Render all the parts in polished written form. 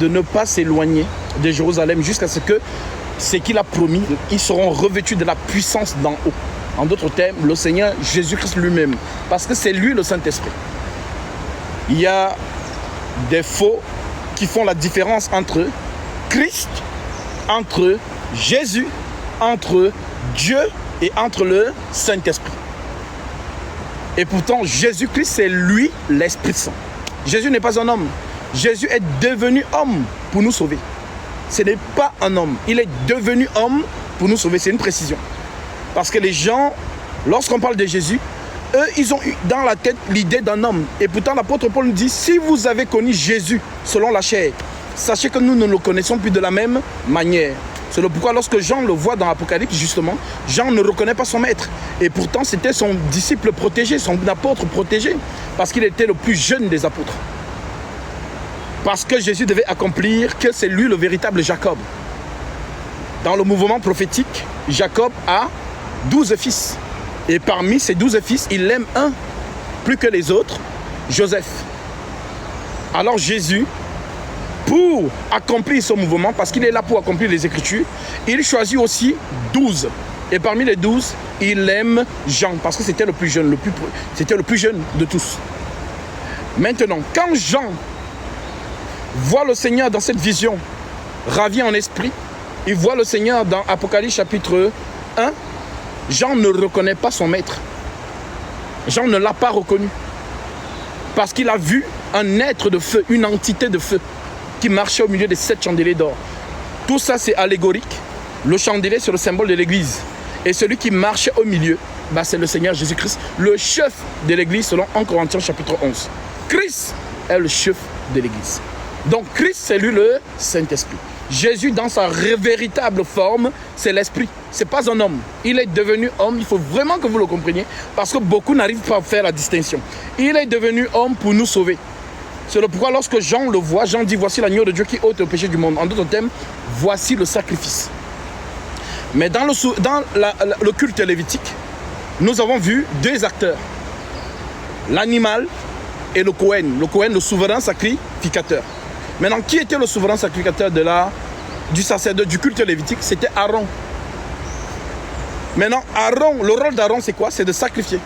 de ne pas s'éloigner de Jérusalem jusqu'à ce que ce qu'il a promis, ils seront revêtus de la puissance d'en haut. En d'autres termes, le Seigneur Jésus-Christ lui-même, parce que c'est lui le Saint-Esprit. Il y a des faux qui font la différence entre Christ, entre Jésus, entre Dieu et entre le Saint-Esprit. Et pourtant, Jésus-Christ, c'est lui l'Esprit Saint. Jésus n'est pas un homme. Jésus est devenu homme pour nous sauver. Ce n'est pas un homme. Il est devenu homme pour nous sauver. C'est une précision. Parce que les gens, lorsqu'on parle de Jésus, eux, ils ont eu dans la tête l'idée d'un homme. Et pourtant, l'apôtre Paul nous dit, si vous avez connu Jésus selon la chair, sachez que nous ne le connaissons plus de la même manière. C'est pourquoi lorsque Jean le voit dans l'Apocalypse, justement, Jean ne reconnaît pas son maître. Et pourtant, c'était son disciple protégé, son apôtre protégé, parce qu'il était le plus jeune des apôtres. Parce que Jésus devait accomplir que c'est lui le véritable Jacob. Dans le mouvement prophétique, Jacob a 12 fils. Et parmi ces 12 fils, il aime un plus que les autres, Joseph. Alors Jésus, pour accomplir ce mouvement, parce qu'il est là pour accomplir les Écritures, il choisit aussi 12. Et parmi les 12, il aime Jean, parce que c'était le plus jeune, c'était le plus jeune de tous. Maintenant, quand Jean voit le Seigneur dans cette vision, ravi en esprit, il voit le Seigneur dans Apocalypse chapitre 1, Jean ne reconnaît pas son maître. Jean ne l'a pas reconnu. Parce qu'il a vu un être de feu, une entité de feu, qui marchait au milieu des 7 chandeliers d'or. Tout ça, c'est allégorique. Le chandelier, c'est le symbole de l'Église. Et celui qui marchait au milieu, c'est le Seigneur Jésus-Christ, le chef de l'Église, selon 1 Corinthiens chapitre 11. Christ est le chef de l'Église. Donc Christ, c'est lui le Saint-Esprit. Jésus, dans sa véritable forme, c'est l'Esprit. Ce n'est pas un homme. Il est devenu homme. Il faut vraiment que vous le compreniez, parce que beaucoup n'arrivent pas à faire la distinction. Il est devenu homme pour nous sauver. C'est pourquoi lorsque Jean le voit, Jean dit, voici l'agneau de Dieu qui ôte le péché du monde. En d'autres termes, voici le sacrifice. Mais dans le culte lévitique, nous avons vu 2 acteurs. L'animal et le Cohen. Le Cohen, le souverain sacrificateur. Maintenant, qui était le souverain sacrificateur du sacerdoce, du culte lévitique? C'était Aaron. Maintenant, Aaron, le rôle d'Aaron, c'est quoi? C'est de sacrifier.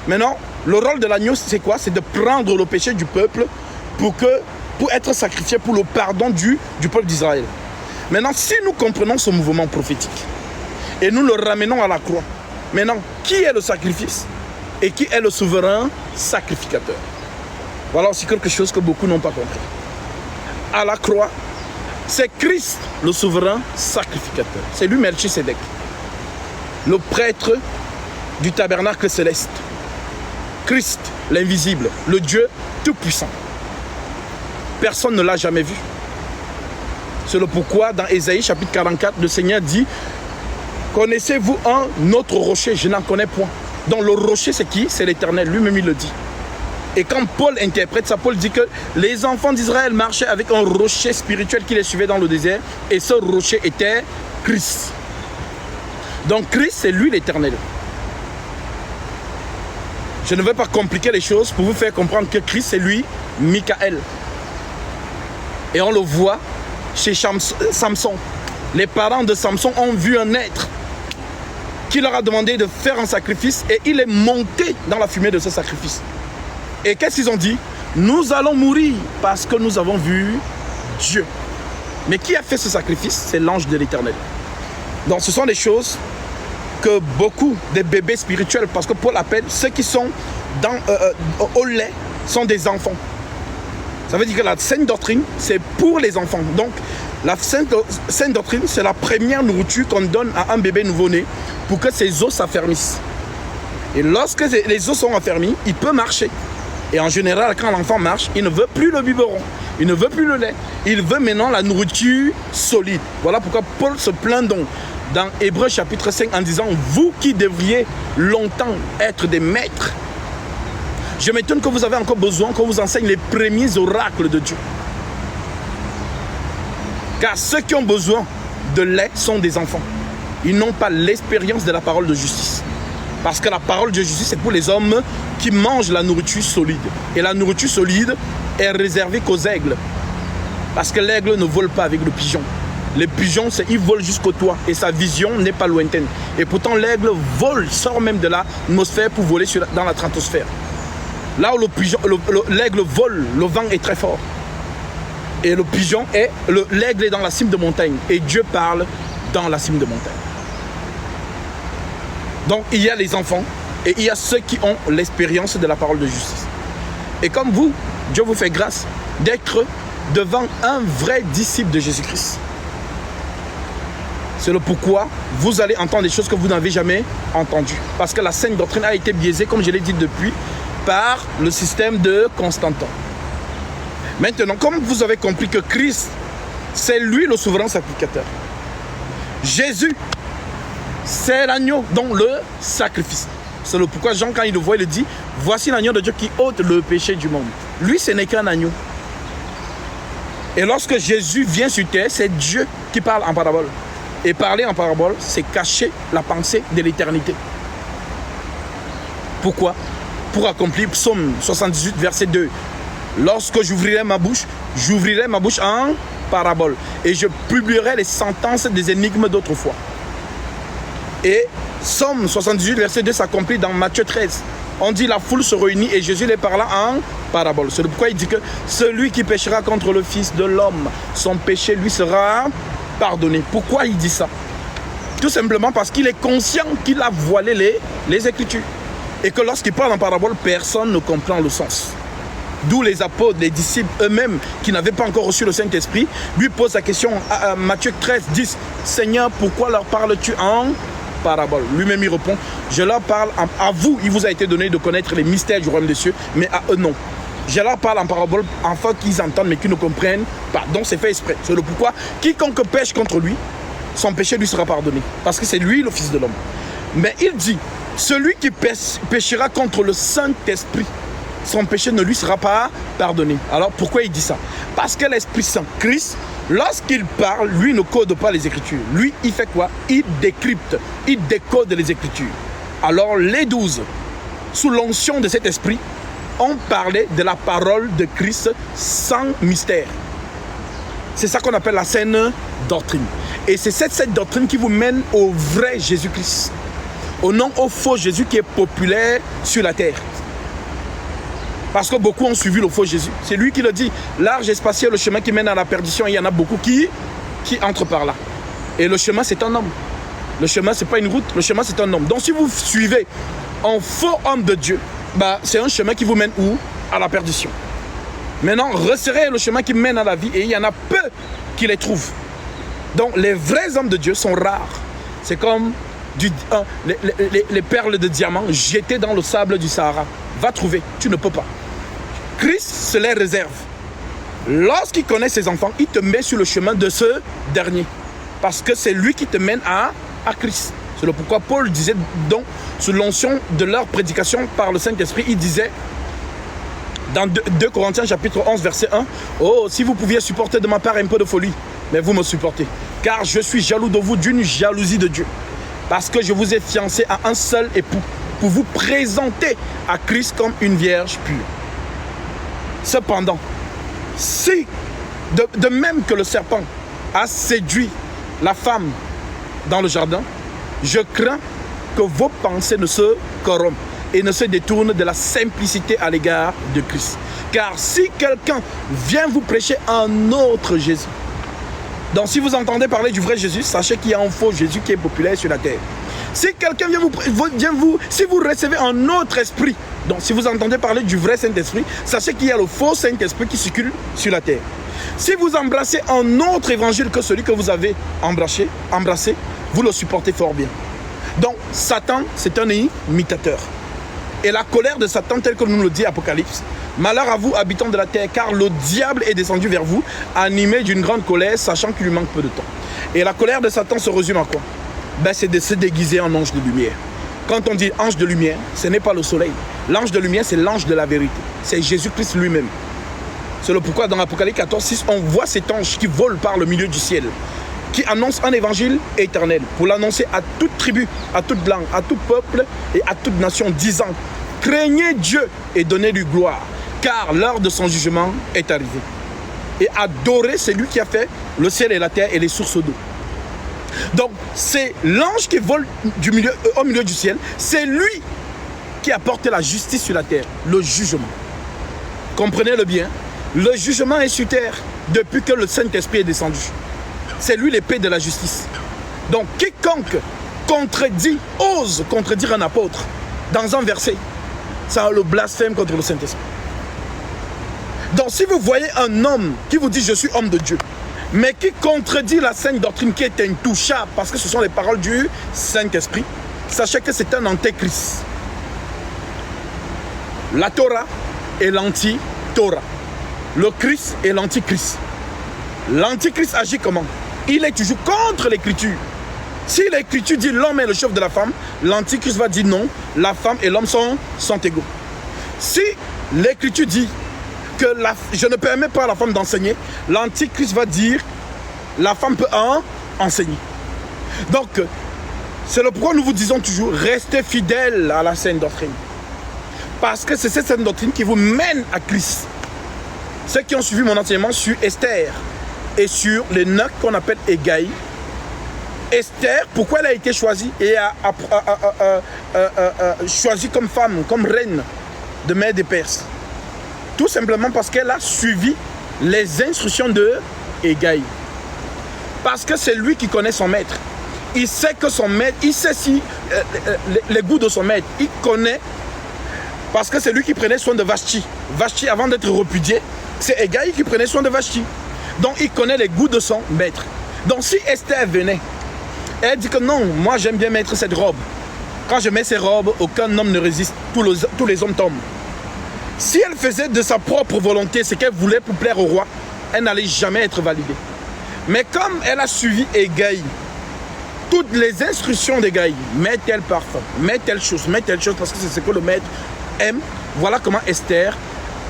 Maintenant, le rôle de l'agneau, c'est quoi? C'est de prendre le péché du peuple pour être sacrifié pour le pardon du peuple d'Israël. Maintenant, si nous comprenons ce mouvement prophétique et nous le ramenons à la croix, maintenant, qui est le sacrifice et qui est le souverain sacrificateur? Voilà aussi quelque chose que beaucoup n'ont pas compris. À la croix, c'est Christ le souverain sacrificateur. C'est lui Melchisédek, le prêtre du tabernacle céleste. Christ, l'invisible, le Dieu tout-puissant. Personne ne l'a jamais vu. C'est le pourquoi dans Ésaïe chapitre 44, le Seigneur dit, connaissez-vous un autre rocher? Je n'en connais point. Donc le rocher, c'est qui? C'est l'Éternel, lui-même il le dit. Et quand Paul interprète ça, Paul dit que les enfants d'Israël marchaient avec un rocher spirituel qui les suivait dans le désert. Et ce rocher était Christ. Donc Christ, c'est lui l'Éternel. Je ne vais pas compliquer les choses pour vous faire comprendre que Christ, c'est lui, Michael. Et on le voit chez Samson. Les parents de Samson ont vu un être qui leur a demandé de faire un sacrifice et il est monté dans la fumée de ce sacrifice. Et qu'est-ce qu'ils ont dit? Nous allons mourir parce que nous avons vu Dieu. Mais qui a fait ce sacrifice? C'est l'ange de l'Éternel. Donc ce sont des choses que beaucoup des bébés spirituels, parce que Paul appelle ceux qui sont au lait, sont des enfants. Ça veut dire que la sainte doctrine, c'est pour les enfants. Donc la sainte doctrine, c'est la première nourriture qu'on donne à un bébé nouveau-né pour que ses os s'affermissent. Et lorsque les os sont affermis, il peut marcher. Et en général, quand l'enfant marche, il ne veut plus le biberon, il ne veut plus le lait. Il veut maintenant la nourriture solide. Voilà pourquoi Paul se plaint donc dans Hébreux chapitre 5 en disant, vous qui devriez longtemps être des maîtres, je m'étonne que vous avez encore besoin qu'on vous enseigne les premiers oracles de Dieu. Car ceux qui ont besoin de lait sont des enfants. Ils n'ont pas l'expérience de la parole de justice. Parce que la parole de justice, c'est pour les hommes qui mangent la nourriture solide. Et la nourriture solide est réservée qu'aux aigles. Parce que l'aigle ne vole pas avec le pigeon. Les pigeons, il vole jusqu'au toit et sa vision n'est pas lointaine. Et pourtant, l'aigle vole, sort même de l'atmosphère pour voler dans la stratosphère. Là où l'aigle vole, le vent est très fort. Et le pigeon l'aigle est dans la cime de montagne. Et Dieu parle dans la cime de montagne. Donc, il y a les enfants et il y a ceux qui ont l'expérience de la parole de justice. Et comme vous, Dieu vous fait grâce d'être devant un vrai disciple de Jésus-Christ. C'est le pourquoi vous allez entendre des choses que vous n'avez jamais entendues. Parce que la sainte doctrine a été biaisée, comme je l'ai dit depuis, par le système de Constantin. Maintenant, comme vous avez compris que Christ, c'est lui le souverain sacrificateur. Jésus, c'est l'agneau, donc le sacrifice. C'est le pourquoi Jean, quand il le voit, il dit, voici l'agneau de Dieu qui ôte le péché du monde. Lui, ce n'est qu'un agneau. Et lorsque Jésus vient sur terre, c'est Dieu qui parle en parabole. Et parler en parabole, c'est cacher la pensée de l'éternité. Pourquoi? Pour accomplir Psaume 78, verset 2. Lorsque j'ouvrirai ma bouche en parabole. Et je publierai les sentences des énigmes d'autrefois. Et Psaume 78, verset 2 s'accomplit dans Matthieu 13. On dit la foule se réunit et Jésus les parla en parabole. C'est pourquoi il dit que celui qui péchera contre le Fils de l'homme, son péché lui sera pardonné. Pourquoi il dit ça? Tout simplement parce qu'il est conscient qu'il a voilé les Écritures. Et que lorsqu'il parle en parabole, personne ne comprend le sens. D'où les apôtres, les disciples eux-mêmes qui n'avaient pas encore reçu le Saint-Esprit, lui posent la question à Matthieu 13, 10. Seigneur, pourquoi leur parles-tu en parabole? Lui-même il répond, je leur parle à vous, il vous a été donné de connaître les mystères du royaume des cieux, mais à eux non. Je leur parle en parabole afin qu'ils entendent mais qu'ils ne comprennent pas. Donc c'est fait exprès. C'est le pourquoi quiconque pêche contre lui, son péché lui sera pardonné. Parce que c'est lui le Fils de l'homme. Mais il dit, celui qui péchera contre le Saint-Esprit, son péché ne lui sera pas pardonné. Alors pourquoi il dit ça? Parce que l'Esprit Saint, Christ, lorsqu'il parle, lui ne code pas les Écritures. Lui, il fait quoi? Il décrypte, il décode les Écritures. Alors les 12, sous l'onction de cet esprit, ont parlé de la parole de Christ sans mystère. C'est ça qu'on appelle la saine doctrine. Et c'est cette doctrine qui vous mène au vrai Jésus-Christ. Non au faux Jésus qui est populaire sur la terre. Parce que beaucoup ont suivi le faux Jésus. C'est lui qui le dit. Large et spacieux, le chemin qui mène à la perdition. Il y en a beaucoup qui entrent par là. Et le chemin, c'est un homme. Le chemin, ce n'est pas une route. Le chemin, c'est un homme. Donc si vous suivez un faux homme de Dieu, c'est un chemin qui vous mène où? À la perdition. Maintenant, resserrez le chemin qui mène à la vie et il y en a peu qui les trouvent. Donc les vrais hommes de Dieu sont rares. C'est comme les perles de diamant jetées dans le sable du Sahara. Va trouver, tu ne peux pas. Christ se les réserve. Lorsqu'il connaît ses enfants, il te met sur le chemin de ce dernier. Parce que c'est lui qui te mène à Christ. C'est le pourquoi Paul disait donc, sous l'onction de leur prédication par le Saint-Esprit, il disait dans 2 Corinthiens chapitre 11 verset 1, « Oh, si vous pouviez supporter de ma part un peu de folie, mais vous me supportez, car je suis jaloux de vous d'une jalousie de Dieu, parce que je vous ai fiancé à un seul époux, pour vous présenter à Christ comme une vierge pure. » Cependant, si, de même que le serpent a séduit la femme dans le jardin, je crains que vos pensées ne se corrompent et ne se détournent de la simplicité à l'égard de Christ. Car si quelqu'un vient vous prêcher un autre Jésus, donc si vous entendez parler du vrai Jésus, sachez qu'il y a un faux Jésus qui est populaire sur la terre. Si quelqu'un si vous recevez un autre esprit, donc si vous entendez parler du vrai Saint-Esprit, sachez qu'il y a le faux Saint-Esprit qui circule sur la terre. Si vous embrassez un autre évangile que celui que vous avez embrassé, vous le supportez fort bien. Donc Satan, c'est un imitateur. Et la colère de Satan, telle que nous le dit Apocalypse, malheur à vous, habitants de la terre, car le diable est descendu vers vous, animé d'une grande colère, sachant qu'il lui manque peu de temps. Et la colère de Satan se résume à quoi? C'est de se déguiser en ange de lumière. Quand on dit ange de lumière, ce n'est pas le soleil. L'ange de lumière, c'est l'ange de la vérité. C'est Jésus-Christ lui-même. C'est le pourquoi dans Apocalypse 14, 6, on voit cet ange qui vole par le milieu du ciel, qui annonce un évangile éternel, pour l'annoncer à toute tribu, à toute langue, à tout peuple et à toute nation, disant, craignez Dieu et donnez-lui gloire, car l'heure de son jugement est arrivée. et adorer celui qui a fait le ciel et la terre et les sources d'eau. Donc, c'est l'ange qui vole au milieu du ciel. C'est lui qui a porté la justice sur la terre, le jugement. Comprenez-le bien. Le jugement est sur terre depuis que le Saint-Esprit est descendu. C'est lui l'épée de la justice. Donc, quiconque ose contredire un apôtre dans un verset, ça le blasphème contre le Saint-Esprit. Donc, si vous voyez un homme qui vous dit « je suis homme de Dieu », mais qui contredit la sainte doctrine qui est intouchable parce que ce sont les paroles du Saint-Esprit, sachez que c'est un antéchrist. La Torah est l'anti-Torah. Le Christ est l'antichrist. L'antichrist agit comment? Il est toujours contre l'écriture. Si l'écriture dit l'homme est le chef de la femme, l'antichrist va dire non, la femme et l'homme sont égaux. Si l'écriture dit que je ne permets pas à la femme d'enseigner, l'antichrist va dire la femme peut enseigner. Donc, c'est le pourquoi nous vous disons toujours, restez fidèles à la sainte doctrine. Parce que c'est cette sainte doctrine qui vous mène à Christ. Ceux qui ont suivi mon enseignement sur Esther et sur les 9 qu'on appelle Hégaï. Esther, pourquoi elle a été choisie et choisie comme femme, comme reine de Mède des Perses? Tout simplement parce qu'elle a suivi les instructions de Hégaï. Parce que c'est lui qui connaît son maître. Il sait que son maître, il sait si les goûts de son maître. Il connaît, parce que c'est lui qui prenait soin de Vashti. Vashti, avant d'être repudiée, c'est Hégaï qui prenait soin de Vashti. Donc il connaît les goûts de son maître. Donc si Esther venait, elle dit que non, moi j'aime bien mettre cette robe. Quand je mets ces robes, aucun homme ne résiste, tous les hommes tombent. Si elle faisait de sa propre volonté ce qu'elle voulait pour plaire au roi, elle n'allait jamais être validée. Mais comme elle a suivi Hégaï, toutes les instructions d'Hégaï, mets tel parfum, mets telle chose, parce que c'est ce que le maître aime. Voilà comment Esther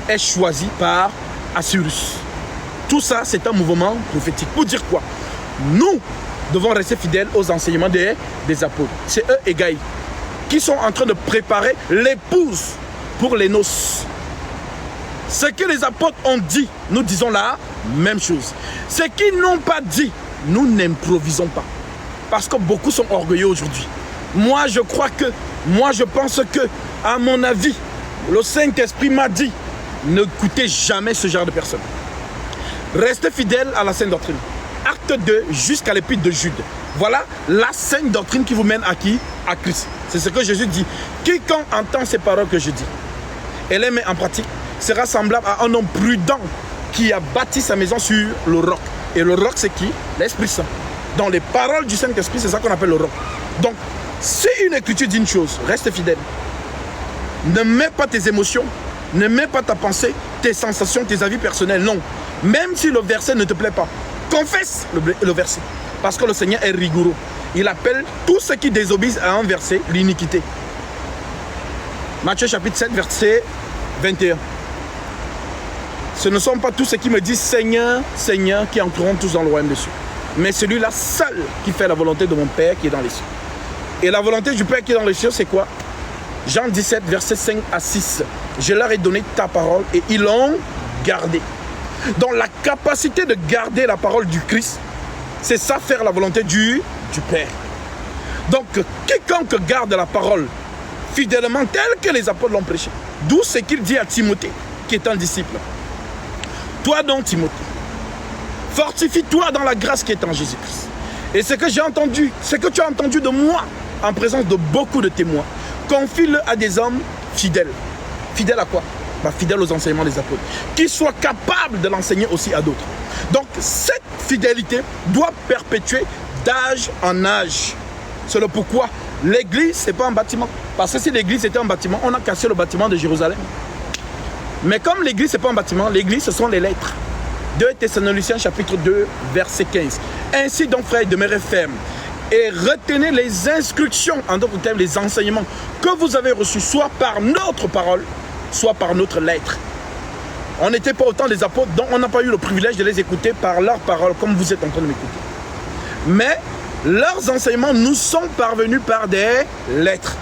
est choisie par Assuérus. Tout ça, c'est un mouvement prophétique. Pour dire quoi? Nous devons rester fidèles aux enseignements des apôtres. C'est eux, Hégaï, qui sont en train de préparer l'épouse pour les noces. Ce que les apôtres ont dit, nous disons la même chose. Ce qu'ils n'ont pas dit, nous n'improvisons pas. Parce que beaucoup sont orgueilleux aujourd'hui. Moi, je pense que, à mon avis, le Saint-Esprit m'a dit, n'écoutez jamais ce genre de personnes. Restez fidèles à la sainte doctrine. Acte 2 jusqu'à l'épître de Jude. Voilà la sainte doctrine qui vous mène à qui? À Christ. C'est ce que Jésus dit. Quiconque entend ces paroles que je dis et les met en pratique sera semblable à un homme prudent qui a bâti sa maison sur le roc. Et le roc, c'est qui? L'Esprit Saint. Dans les paroles du Saint-Esprit, c'est ça qu'on appelle le roc. Donc, si une écriture dit une chose, reste fidèle. Ne mets pas tes émotions, ne mets pas ta pensée, tes sensations, tes avis personnels, non. Même si le verset ne te plaît pas, confesse le verset. Parce que le Seigneur est rigoureux. Il appelle tous ceux qui désobéissent à un verset l'iniquité. Matthieu chapitre 7, verset 21. Ce ne sont pas tous ceux qui me disent Seigneur, Seigneur, qui entreront tous dans le royaume des cieux. Mais celui-là seul qui fait la volonté de mon Père qui est dans les cieux. Et la volonté du Père qui est dans les cieux, c'est quoi? Jean 17, verset 5 à 6. Je leur ai donné ta parole et ils l'ont gardée. Donc la capacité de garder la parole du Christ, c'est ça, faire la volonté du Père. Donc quiconque garde la parole fidèlement telle que les apôtres l'ont prêché, d'où ce qu'il dit à Timothée, qui est un disciple. Toi donc, Timothée, fortifie-toi dans la grâce qui est en Jésus-Christ. Et ce que j'ai entendu, ce que tu as entendu de moi, en présence de beaucoup de témoins, confie-le à des hommes fidèles. Fidèles à quoi? Fidèles aux enseignements des apôtres. Qui soient capables de l'enseigner aussi à d'autres. Donc, cette fidélité doit perpétuer d'âge en âge. C'est le pourquoi l'église, ce n'est pas un bâtiment. Parce que si l'église était un bâtiment, on a cassé le bâtiment de Jérusalem. Mais comme l'église, ce n'est pas un bâtiment, l'église, ce sont les lettres. 2 Thessaloniciens chapitre 2, verset 15. Ainsi donc, frères, demeurez fermes et retenez les instructions, en d'autres termes, les enseignements que vous avez reçus, soit par notre parole, soit par notre lettre. On n'était pas autant des apôtres, donc on n'a pas eu le privilège de les écouter par leurs paroles, comme vous êtes en train de m'écouter. Mais leurs enseignements nous sont parvenus par des lettres.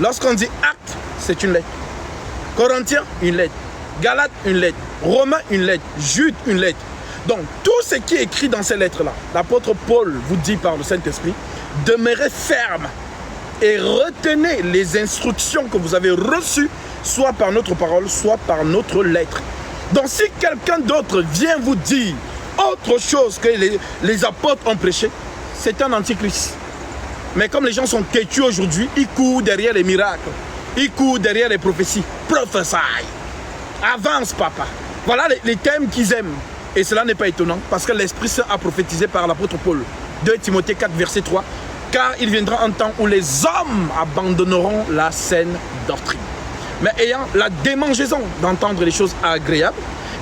Lorsqu'on dit acte, c'est une lettre. Corinthiens, une lettre. Galates, une lettre. Romains, une lettre. Jude, une lettre. Donc, tout ce qui est écrit dans ces lettres-là, l'apôtre Paul vous dit par le Saint-Esprit, demeurez ferme et retenez les instructions que vous avez reçues, soit par notre parole, soit par notre lettre. Donc, si quelqu'un d'autre vient vous dire autre chose que les apôtres ont prêché, c'est un antichrist. Mais comme les gens sont têtus aujourd'hui, ils courent derrière les miracles, ils courent derrière les prophéties. Prophesy. Avance, papa. Voilà les thèmes qu'ils aiment. Et cela n'est pas étonnant, parce que l'Esprit Saint a prophétisé par l'apôtre Paul. 2 Timothée 4, verset 3. Car il viendra un temps où les hommes abandonneront la saine doctrine. Mais ayant la démangeaison d'entendre les choses agréables,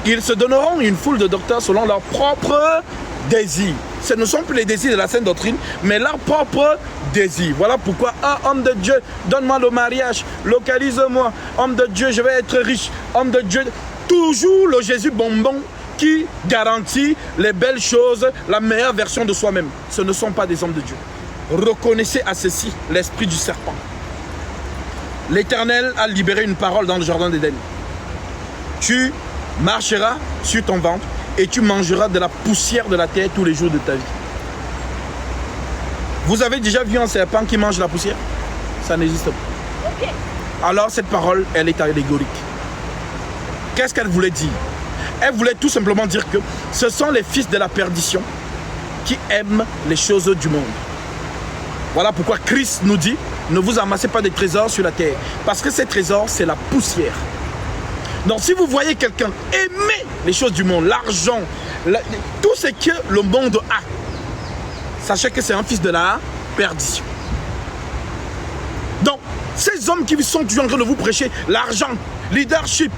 ils se donneront une foule de docteurs selon leurs propres désirs. Ce ne sont plus les désirs de la saine doctrine, mais leurs propres désirs. Voilà pourquoi, homme de Dieu, donne-moi le mariage, localise-moi. Homme de Dieu, je vais être riche. Homme de Dieu, toujours le Jésus bonbon qui garantit les belles choses, la meilleure version de soi-même. Ce ne sont pas des hommes de Dieu. Reconnaissez à ceci l'esprit du serpent. L'Éternel a libéré une parole dans le jardin d'Éden. Tu marcheras sur ton ventre et tu mangeras de la poussière de la terre tous les jours de ta vie. Vous avez déjà vu un serpent qui mange la poussière? Ça n'existe pas. Okay. Alors cette parole, elle est allégorique. Qu'est-ce qu'elle voulait dire? Elle voulait tout simplement dire que ce sont les fils de la perdition qui aiment les choses du monde. Voilà pourquoi Christ nous dit, ne vous amassez pas des trésors sur la terre. Parce que ces trésors, c'est la poussière. Donc si vous voyez quelqu'un aimer les choses du monde, l'argent, tout ce que le monde a, sachez que c'est un fils de la perdition. Donc, ces hommes qui sont toujours en train de vous prêcher l'argent, leadership,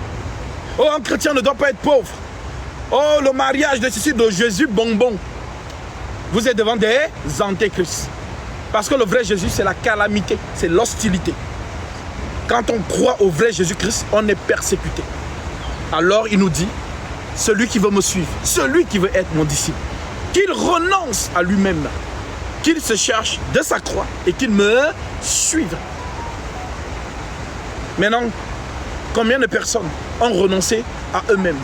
oh, un chrétien ne doit pas être pauvre. Oh, le mariage de ceci, de Jésus bonbon. Vous êtes devant des antéchrists. Parce que le vrai Jésus, c'est la calamité, c'est l'hostilité. Quand on croit au vrai Jésus-Christ, on est persécuté. Alors il nous dit, celui qui veut me suivre, celui qui veut être mon disciple, qu'il renonce à lui-même, qu'il se cherche de sa croix et qu'il me suive. Maintenant, combien de personnes ont renoncé à eux-mêmes?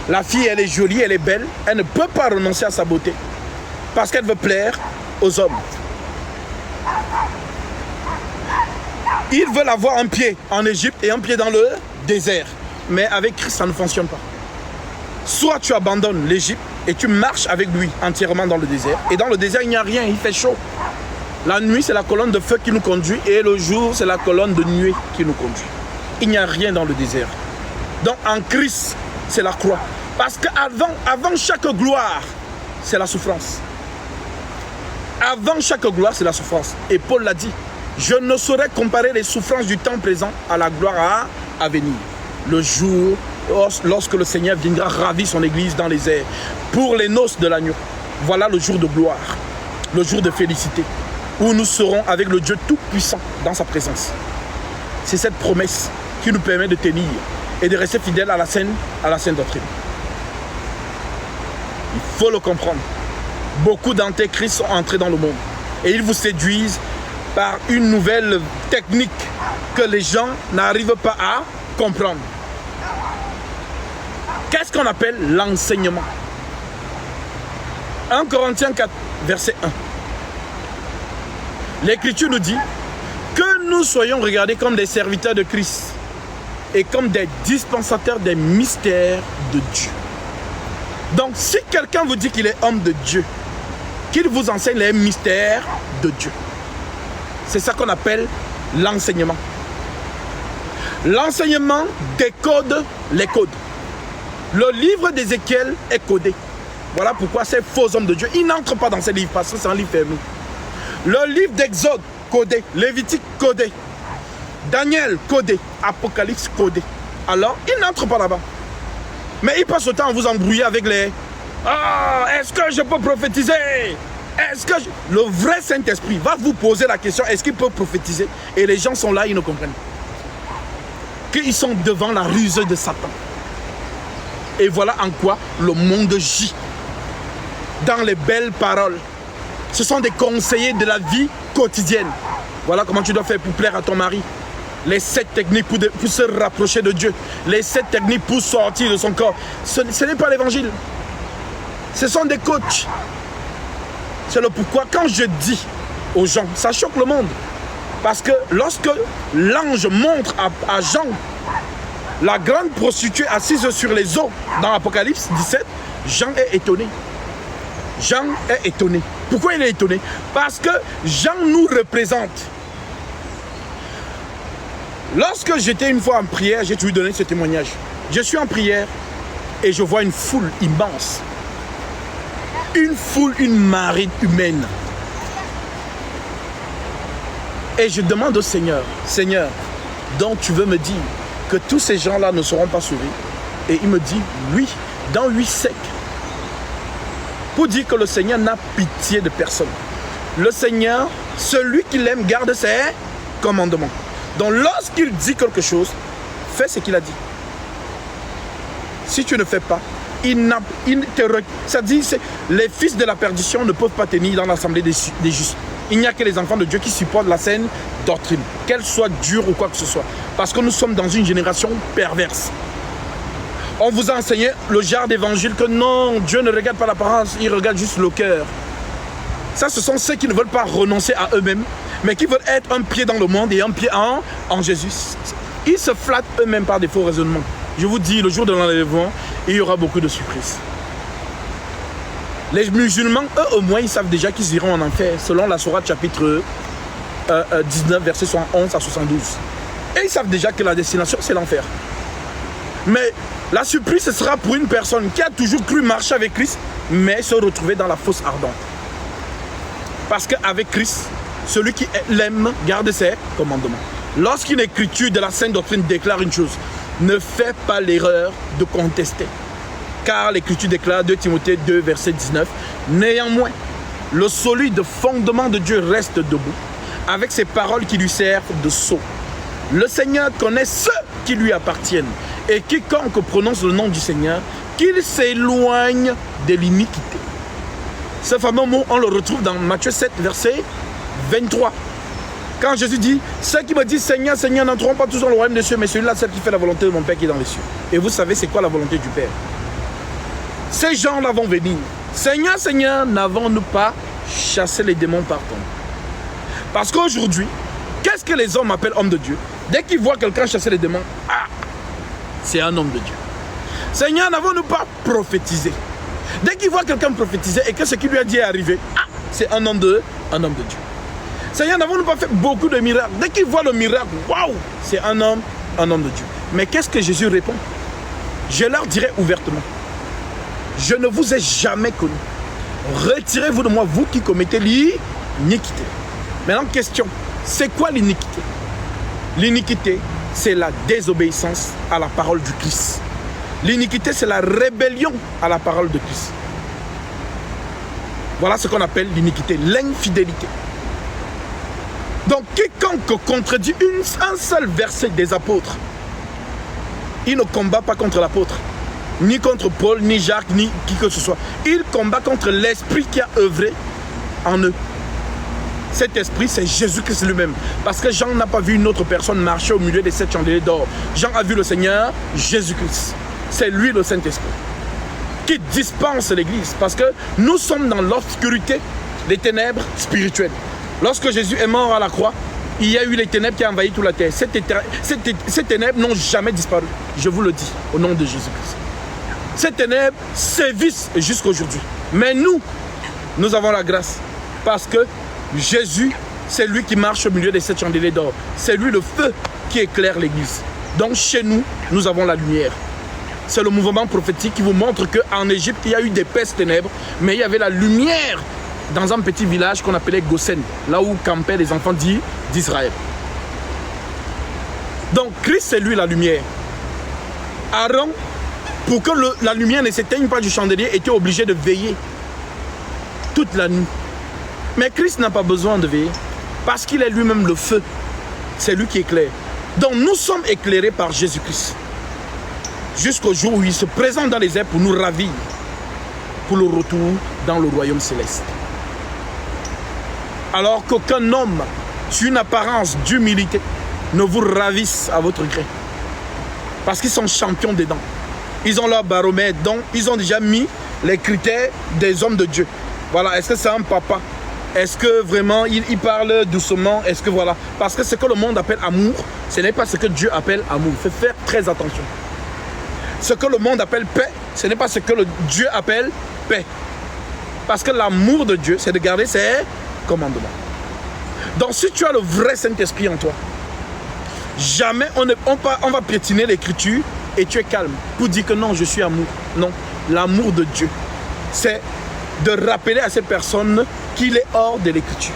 La fille, elle est jolie, elle est belle, elle ne peut pas renoncer à sa beauté parce qu'elle veut plaire aux hommes. Ils veulent avoir un pied en Égypte et un pied dans le désert. Mais avec Christ, ça ne fonctionne pas. Soit tu abandonnes l'Égypte et tu marches avec lui entièrement dans le désert. Et dans le désert, il n'y a rien, il fait chaud. La nuit, c'est la colonne de feu qui nous conduit et le jour, c'est la colonne de nuée qui nous conduit. Il n'y a rien dans le désert. Donc en Christ, c'est la croix. Parce qu'avant chaque gloire, c'est la souffrance. Avant chaque gloire, c'est la souffrance. Et Paul l'a dit, je ne saurais comparer les souffrances du temps présent à la gloire à venir. Le jour, lorsque le Seigneur viendra ravir son église dans les airs, pour les noces de l'agneau. Voilà le jour de gloire, le jour de félicité, où nous serons avec le Dieu Tout-Puissant dans sa présence. C'est cette promesse qui nous permet de tenir et de rester fidèles à la saine doctrine. Il faut le comprendre. Beaucoup d'antéchrists sont entrés dans le monde et ils vous séduisent par une nouvelle technique que les gens n'arrivent pas à comprendre. Qu'est-ce qu'on appelle l'enseignement? 1 Corinthiens 4, verset 1. L'Écriture nous dit que nous soyons regardés comme des serviteurs de Christ et comme des dispensateurs des mystères de Dieu. Donc, si quelqu'un vous dit qu'il est homme de Dieu, qu'il vous enseigne les mystères de Dieu, c'est ça qu'on appelle l'enseignement. L'enseignement décode les codes. Le livre d'Ézéchiel est codé. Voilà pourquoi ces faux hommes de Dieu, ils n'entrent pas dans ces livres parce que c'est un livre fermé. Le livre d'Exode, codé. Lévitique, codé. Daniel, codé. Apocalypse, codé. Alors, ils n'entrent pas là-bas. Mais ils passent le temps à vous embrouiller avec les... Ah, est-ce que je peux prophétiser? Est-ce que le vrai Saint-Esprit va vous poser la question, est-ce qu'il peut prophétiser? Et les gens sont là, ils ne comprennent pas. Qu'ils sont devant la ruse de Satan. Et voilà en quoi le monde gît. Dans les belles paroles. Ce sont des conseillers de la vie quotidienne. Voilà comment tu dois faire pour plaire à ton mari. les 7 techniques pour se rapprocher de Dieu, les 7 techniques pour sortir de son corps. Ce n'est pas l'évangile. Ce sont des coachs. C'est le pourquoi quand je dis aux gens, ça choque le monde. Parce que lorsque l'ange montre à Jean la grande prostituée assise sur les eaux dans l'Apocalypse 17, Jean est étonné. Jean est étonné. Pourquoi il est étonné? Parce que Jean nous représente. Lorsque j'étais une fois en prière, j'ai toujours donné ce témoignage. Je suis en prière et je vois une foule immense. Une foule, une marée humaine. Et je demande au Seigneur, Seigneur, donc tu veux me dire que tous ces gens-là ne seront pas sauvés? Et il me dit, oui, dans 8 siècles. Pour dire que le Seigneur n'a pitié de personne. Le Seigneur, celui qui l'aime, garde ses commandements. Donc lorsqu'il dit quelque chose, fais ce qu'il a dit. Si tu ne fais pas, ça dit, les fils de la perdition ne peuvent pas tenir dans l'assemblée des justes. Il n'y a que les enfants de Dieu qui supportent la saine doctrine, qu'elle soit dure ou quoi que ce soit. Parce que nous sommes dans une génération perverse. On vous a enseigné le genre d'évangile que non, Dieu ne regarde pas l'apparence, il regarde juste le cœur. Ça, ce sont ceux qui ne veulent pas renoncer à eux-mêmes, mais qui veulent être un pied dans le monde et un pied en Jésus. Ils se flattent eux-mêmes par des faux raisonnements. Je vous dis, le jour de l'enlèvement, il y aura beaucoup de surprises. Les musulmans, eux au moins, ils savent déjà qu'ils iront en enfer, selon la Sourate chapitre 19, versets 11 à 72. Et ils savent déjà que la destination, c'est l'enfer. Mais la surprise, ce sera pour une personne qui a toujours cru marcher avec Christ, mais se retrouver dans la fosse ardente. Parce qu'avec Christ, celui qui l'aime garde ses commandements. Lorsqu'une écriture de la Sainte Doctrine déclare une chose, ne fais pas l'erreur de contester. Car l'écriture déclare 2 Timothée 2, verset 19. Néanmoins, le solide fondement de Dieu reste debout, avec ses paroles qui lui servent de sceau. Le Seigneur connaît ceux qui lui appartiennent, et quiconque prononce le nom du Seigneur, qu'il s'éloigne de l'iniquité. Ce fameux mot, on le retrouve dans Matthieu 7, verset 23. Quand Jésus dit, ceux qui me disent Seigneur, Seigneur, n'entreront pas tous dans le royaume des cieux, mais celui-là, celle qui fait la volonté de mon Père qui est dans les cieux. Et vous savez, c'est quoi la volonté du Père? Ces gens-là vont venir. Seigneur, Seigneur, n'avons-nous pas chassé les démons par ton nom? Parce qu'aujourd'hui, qu'est-ce que les hommes appellent homme de Dieu? Dès qu'ils voient quelqu'un chasser les démons, ah, c'est un homme de Dieu. Seigneur, n'avons-nous pas prophétisé? Dès qu'ils voient quelqu'un prophétiser et que ce qui lui a dit est arrivé, ah, c'est un homme de Dieu. Seigneur, n'avons-nous pas fait beaucoup de miracles? Dès qu'ils voient le miracle, waouh, c'est un homme de Dieu. Mais qu'est-ce que Jésus répond? Je leur dirai ouvertement, je ne vous ai jamais connu. Retirez-vous de moi, vous qui commettez l'iniquité. Maintenant, question, c'est quoi l'iniquité? L'iniquité, c'est la désobéissance à la parole du Christ. L'iniquité, c'est la rébellion à la parole de Christ. Voilà ce qu'on appelle l'iniquité, l'infidélité. Donc, quiconque contredit un seul verset des apôtres, il ne combat pas contre l'apôtre, ni contre Paul, ni Jacques, ni qui que ce soit. Il combat contre l'esprit qui a œuvré en eux. Cet esprit, c'est Jésus-Christ lui-même. Parce que Jean n'a pas vu une autre personne marcher au milieu des 7 chandeliers d'or. Jean a vu le Seigneur Jésus-Christ. C'est lui le Saint-Esprit qui dispense l'Église. Parce que nous sommes dans l'obscurité, les ténèbres spirituelles. Lorsque Jésus est mort à la croix, il y a eu les ténèbres qui ont envahi toute la terre. Ces ténèbres n'ont jamais disparu. Je vous le dis, au nom de Jésus-Christ. Ces ténèbres sévissent jusqu'à aujourd'hui. Mais nous avons la grâce. Parce que Jésus, c'est lui qui marche au milieu des 7 chandeliers d'or. C'est lui le feu qui éclaire l'Église. Donc chez nous, nous avons la lumière. C'est le mouvement prophétique qui vous montre qu'en Égypte, il y a eu d'épaisses ténèbres, mais il y avait la lumière dans un petit village qu'on appelait Goshen, là où campaient les enfants d'Israël. Donc Christ, c'est lui la lumière. Aaron, pour que la lumière ne s'éteigne pas du chandelier, était obligé de veiller toute la nuit. Mais Christ n'a pas besoin de veiller, parce qu'il est lui-même le feu. C'est lui qui éclaire. Donc nous sommes éclairés par Jésus-Christ. Jusqu'au jour où il se présente dans les airs pour nous ravir, pour le retour dans le royaume céleste. Alors qu'aucun homme, sur une apparence d'humilité, ne vous ravissent à votre gré. Parce qu'ils sont champions dedans. Ils ont leur baromètre, donc ils ont déjà mis les critères des hommes de Dieu. Voilà, est-ce que c'est un papa? Est-ce que vraiment il parle doucement? Est-ce que voilà? Parce que ce que le monde appelle amour, ce n'est pas ce que Dieu appelle amour. Il faut faire très attention. Ce que le monde appelle paix, ce n'est pas ce que Dieu appelle paix. Parce que l'amour de Dieu, c'est de garder ses commandements. Donc si tu as le vrai Saint-Esprit en toi, jamais on va piétiner l'écriture et tu es calme pour dire que non, je suis amour. Non, l'amour de Dieu, c'est de rappeler à cette personne qu'il est hors de l'écriture.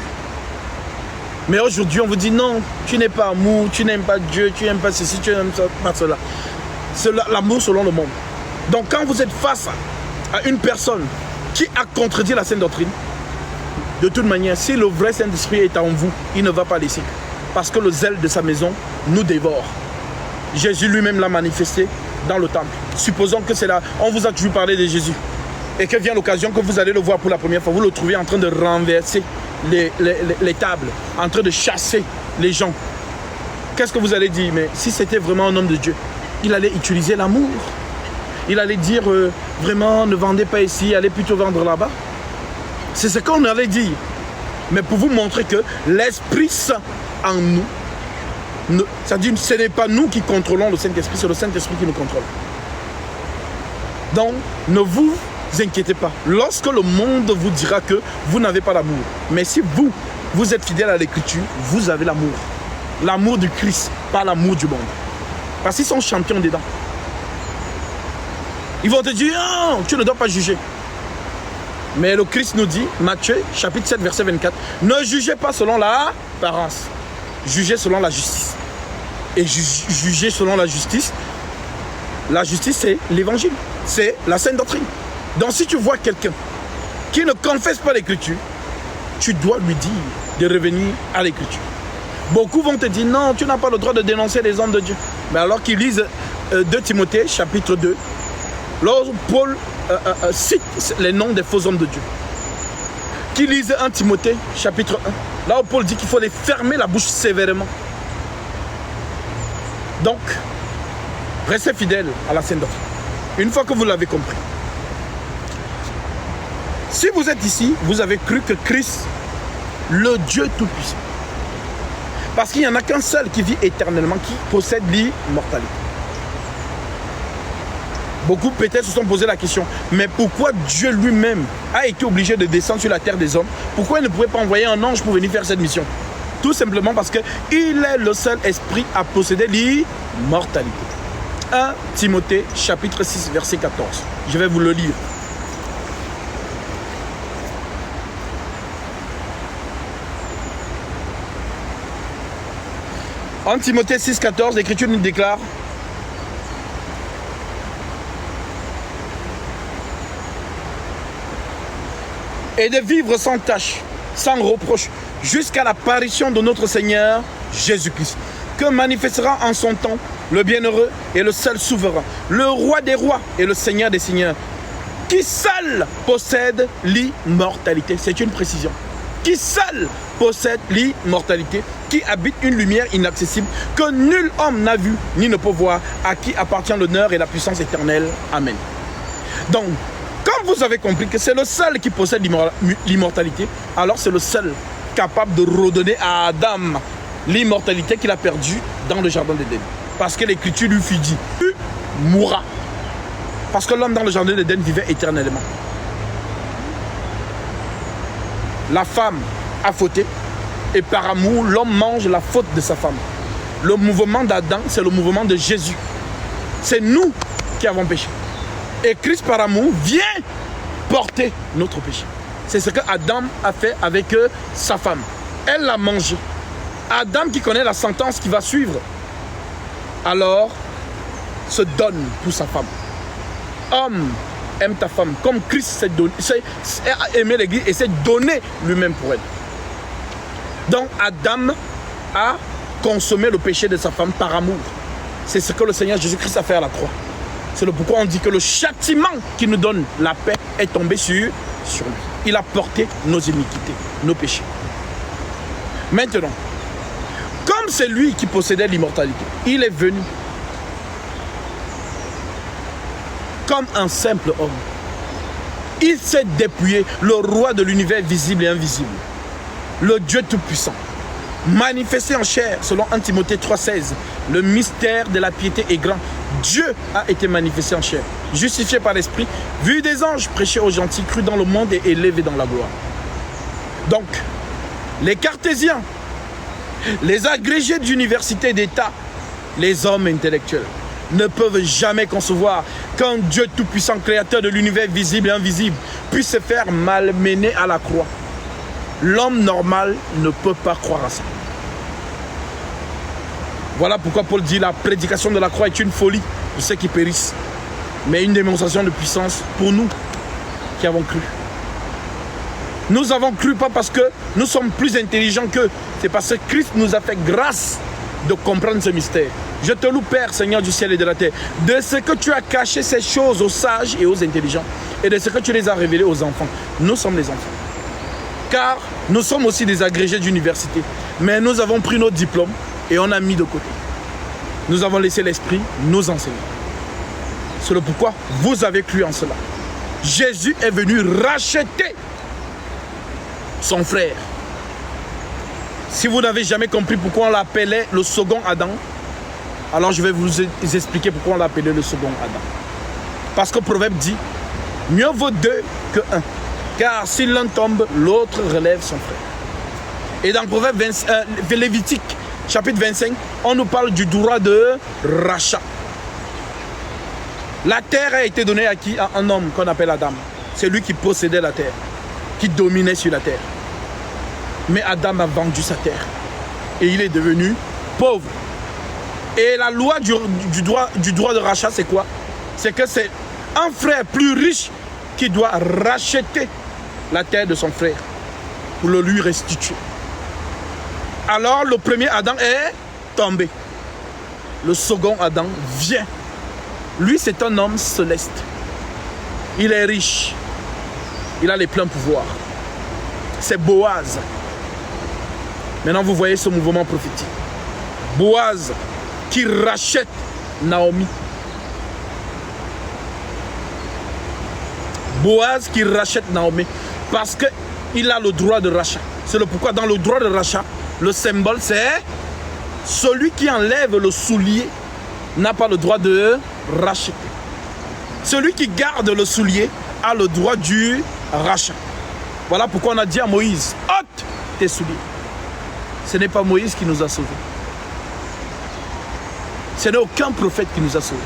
Mais aujourd'hui, on vous dit non, tu n'es pas amour, tu n'aimes pas Dieu, tu n'aimes pas ceci, tu n'aimes pas cela. C'est l'amour selon le monde. Donc quand vous êtes face à une personne qui a contredit la sainte doctrine, de toute manière, si le vrai Saint-Esprit est en vous, il ne va pas laisser. Parce que le zèle de sa maison nous dévore. Jésus lui-même l'a manifesté dans le temple. Supposons que c'est là, on vous a toujours parlé de Jésus. Et que vient l'occasion que vous allez le voir pour la première fois, vous le trouvez en train de renverser les tables, en train de chasser les gens. Qu'est-ce que vous allez dire? Mais si c'était vraiment un homme de Dieu, il allait utiliser l'amour. Il allait dire, vraiment, ne vendez pas ici, allez plutôt vendre là-bas. C'est ce qu'on allait dire. Mais pour vous montrer que l'Esprit Saint en nous, c'est-à-dire ce n'est pas nous qui contrôlons le Saint-Esprit, c'est le Saint-Esprit qui nous contrôle. Donc, ne vous inquiétez pas. Lorsque le monde vous dira que vous n'avez pas d'amour, mais si vous êtes fidèle à l'Écriture, vous avez l'amour. L'amour du Christ, pas l'amour du monde. Parce qu'ils sont champions dedans. Ils vont te dire, oh, tu ne dois pas juger. Mais le Christ nous dit, Matthieu, chapitre 7, verset 24, ne jugez pas selon l'apparence, jugez selon la justice. Et juger selon la justice, c'est l'évangile, c'est la sainte doctrine. Donc si tu vois quelqu'un qui ne confesse pas l'écriture, tu dois lui dire de revenir à l'écriture. Beaucoup vont te dire, non, tu n'as pas le droit de dénoncer les hommes de Dieu. Mais alors qu'ils lisent 2 Timothée, chapitre 2, lorsque Paul cite les noms des faux hommes de Dieu. Qui lisent 1 Timothée, chapitre 1, là où Paul dit qu'il faut les fermer la bouche sévèrement. Donc, restez fidèles à la sainte doctrine. Une fois que vous l'avez compris. Si vous êtes ici, vous avez cru que Christ, le Dieu Tout-Puissant, parce qu'il n'y en a qu'un seul qui vit éternellement, qui possède l'immortalité. Beaucoup peut-être se sont posé la question, mais pourquoi Dieu lui-même a été obligé de descendre sur la terre des hommes? Pourquoi il ne pouvait pas envoyer un ange pour venir faire cette mission? Tout simplement parce qu'il est le seul esprit à posséder l'immortalité. 1 Timothée chapitre 6 verset 14. Je vais vous le lire. En Timothée 6, 14, l'Écriture nous déclare: et de vivre sans tache, sans reproche, jusqu'à l'apparition de notre Seigneur Jésus-Christ, que manifestera en son temps le bienheureux et le seul souverain, le roi des rois et le Seigneur des seigneurs, qui seul possède l'immortalité. C'est une précision. Qui seul possède l'immortalité, qui habite une lumière inaccessible, que nul homme n'a vu ni ne peut voir, à qui appartient l'honneur et la puissance éternelle. Amen. Donc, quand vous avez compris que c'est le seul qui possède l'immortalité, alors c'est le seul capable de redonner à Adam l'immortalité qu'il a perdue dans le jardin d'Éden. Parce que l'Écriture lui fut dit, tu mourras. Parce que l'homme dans le jardin d'Éden vivait éternellement. La femme a fauté et par amour, l'homme mange la faute de sa femme. Le mouvement d'Adam, c'est le mouvement de Jésus. C'est nous qui avons péché. Et Christ par amour vient porter notre péché. C'est ce que Adam a fait avec sa femme. Elle l'a mangé. Adam qui connaît la sentence qui va suivre, alors se donne pour sa femme. Homme, aime ta femme comme Christ a aimé l'église et s'est donné lui-même pour elle. Donc Adam a consommé le péché de sa femme par amour. C'est ce que le Seigneur Jésus-Christ a fait à la croix. C'est le pourquoi on dit que le châtiment qui nous donne la paix est tombé sur lui. Il a porté nos iniquités, nos péchés. Maintenant, comme Comme c'est lui qui possédait l'immortalité, il est venu comme un simple homme. Il s'est dépouillé, le roi de l'univers visible et invisible, le Dieu tout-puissant, manifesté en chair, selon 1 Timothée 3,16. Le mystère de la piété est grand. Dieu a été manifesté en chair, justifié par l'Esprit, vu des anges, prêché aux gentils, cru dans le monde et élevé dans la gloire. Donc, les cartésiens, les agrégés d'université d'État, les hommes intellectuels, ne peuvent jamais concevoir qu'un Dieu tout-puissant, créateur de l'univers visible et invisible, puisse se faire malmener à la croix. L'homme normal ne peut pas croire à ça. Voilà pourquoi Paul dit la prédication de la croix est une folie pour ceux qui périssent, mais une démonstration de puissance pour nous qui avons cru. Nous avons cru pas parce que nous sommes plus intelligents qu'eux, c'est parce que Christ nous a fait grâce de comprendre ce mystère. Je te loue, Père, Seigneur du ciel et de la terre, de ce que tu as caché ces choses aux sages et aux intelligents, et de ce que tu les as révélées aux enfants. Nous sommes les enfants. Car nous sommes aussi des agrégés d'université, mais nous avons pris nos diplômes et on a mis de côté. Nous avons laissé l'Esprit nous enseigner. C'est le pourquoi vous avez cru en cela. Jésus est venu racheter son frère. Si vous n'avez jamais compris pourquoi on l'appelait le second Adam, alors je vais vous expliquer pourquoi on l'appelait le second Adam. Parce que le Proverbe dit, mieux vaut deux que un. Car si l'un tombe, l'autre relève son frère. Et dans le Proverbe Lévitique, chapitre 25, on nous parle du droit de rachat. La terre a été donnée à qui? À un homme qu'on appelle Adam. C'est lui qui possédait la terre, qui dominait sur la terre. Mais Adam a vendu sa terre et il est devenu pauvre. Et la loi du droit de rachat, c'est quoi? C'est que c'est un frère plus riche qui doit racheter la terre de son frère pour le lui restituer. Alors le premier Adam est tombé. Le second Adam vient. Lui, c'est un homme céleste. Il est riche. Il a les pleins pouvoirs. C'est Boaz. Maintenant, vous voyez ce mouvement prophétique. Boaz qui rachète Naomi. Boaz qui rachète Naomi parce qu'il a le droit de rachat. C'est le pourquoi dans le droit de rachat, le symbole c'est celui qui enlève le soulier n'a pas le droit de racheter. Celui qui garde le soulier a le droit du rachat. Voilà pourquoi on a dit à Moïse, ôte tes souliers. Ce n'est pas Moïse qui nous a sauvés. Ce n'est aucun prophète qui nous a sauvés.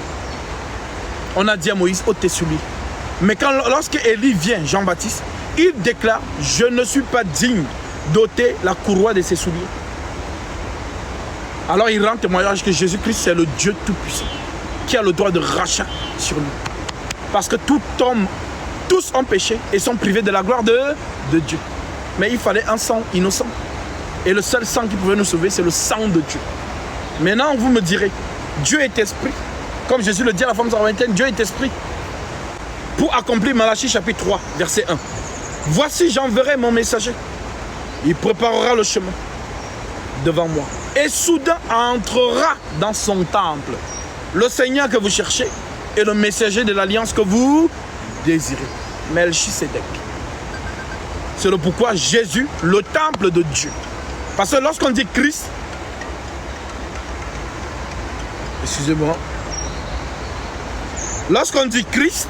On a dit à Moïse, ôte tes souliers. Mais lorsque Élie vient, Jean-Baptiste, il déclare, je ne suis pas digne d'ôter la courroie de ses souliers. Alors il rend témoignage que Jésus-Christ c'est le Dieu tout-puissant qui a le droit de rachat sur nous. Parce que tous ont péché et sont privés de la gloire de Dieu. Mais il fallait un sang innocent. Et le seul sang qui pouvait nous sauver, c'est le sang de Dieu. Maintenant, vous me direz, Dieu est esprit. Comme Jésus le dit à la femme samaritaine, Dieu est esprit. Pour accomplir Malachie chapitre 3, verset 1. Voici, j'enverrai mon messager. Il préparera le chemin devant moi. Et soudain entrera dans son temple le Seigneur que vous cherchez et le messager de l'alliance que vous désirez. Melchisédek. C'est le pourquoi Jésus, le temple de Dieu. Parce que lorsqu'on dit Christ, excusez-moi, lorsqu'on dit Christ,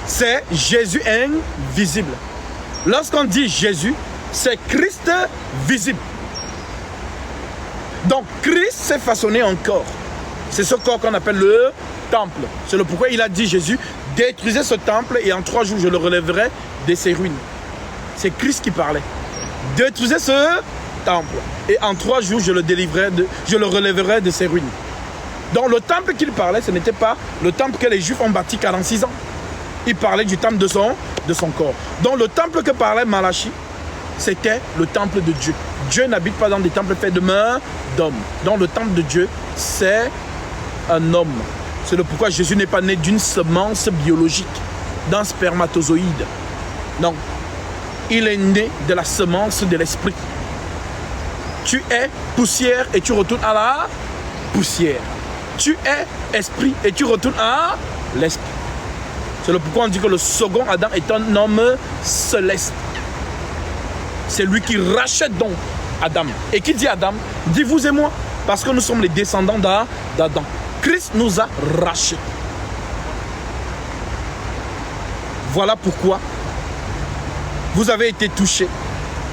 c'est Jésus invisible. Lorsqu'on dit Jésus, c'est Christ visible. Donc Christ s'est façonné en corps. C'est ce corps qu'on appelle le temple. C'est le pourquoi il a dit Jésus, détruisez ce temple et en 3 jours je le relèverai de ses ruines. C'est Christ qui parlait. Détruisez ce temple et en 3 jours je le relèverai de ses ruines. Donc le temple qu'il parlait, ce n'était pas le temple que les Juifs ont bâti 46 ans. Il parlait du temple de son corps. Donc le temple que parlait Malachie, c'était le temple de Dieu. Dieu n'habite pas dans des temples faits de mains d'hommes. Donc le temple de Dieu, c'est un homme. C'est le pourquoi Jésus n'est pas né d'une semence biologique, d'un spermatozoïde. Non, il est né de la semence de l'esprit. Tu es poussière et tu retournes à la poussière. Tu es esprit et tu retournes à l'esprit. C'est le pourquoi on dit que le second Adam est un homme céleste. C'est lui qui rachète donc Adam. Et qui dit Adam? Dit vous et moi. Parce que nous sommes les descendants d'Adam. Christ nous a rachetés. Voilà pourquoi vous avez été touchés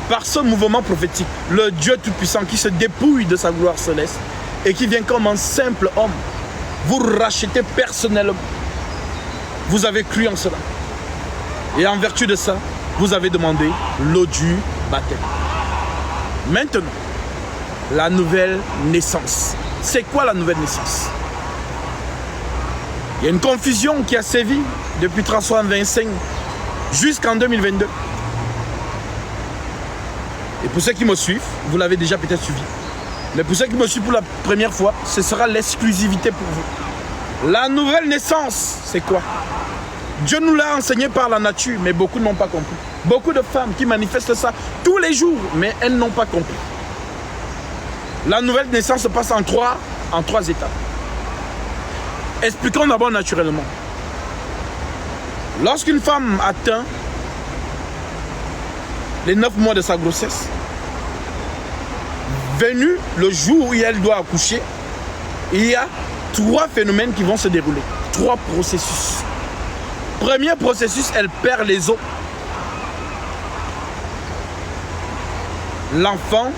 par ce mouvement prophétique. Le Dieu Tout-Puissant qui se dépouille de sa gloire céleste et qui vient comme un simple homme vous racheter personnellement. Vous avez cru en cela. Et en vertu de ça, vous avez demandé l'eau du baptême. Maintenant, la nouvelle naissance. C'est quoi la nouvelle naissance? Il y a une confusion qui a sévi depuis 325 jusqu'en 2022. Et pour ceux qui me suivent, vous l'avez déjà peut-être suivi. Mais pour ceux qui me suivent pour la première fois, ce sera l'exclusivité pour vous. La nouvelle naissance, c'est quoi? Dieu nous l'a enseigné par la nature, mais beaucoup n'ont pas compris. Beaucoup de femmes qui manifestent ça tous les jours, mais elles n'ont pas compris. La nouvelle naissance se passe en trois étapes. Expliquons d'abord naturellement. Lorsqu'une femme atteint les 9 mois de sa grossesse, venu le jour où elle doit accoucher, il y a 3 phénomènes qui vont se dérouler. 3 processus. Premier processus, elle perd les os. L'enfant,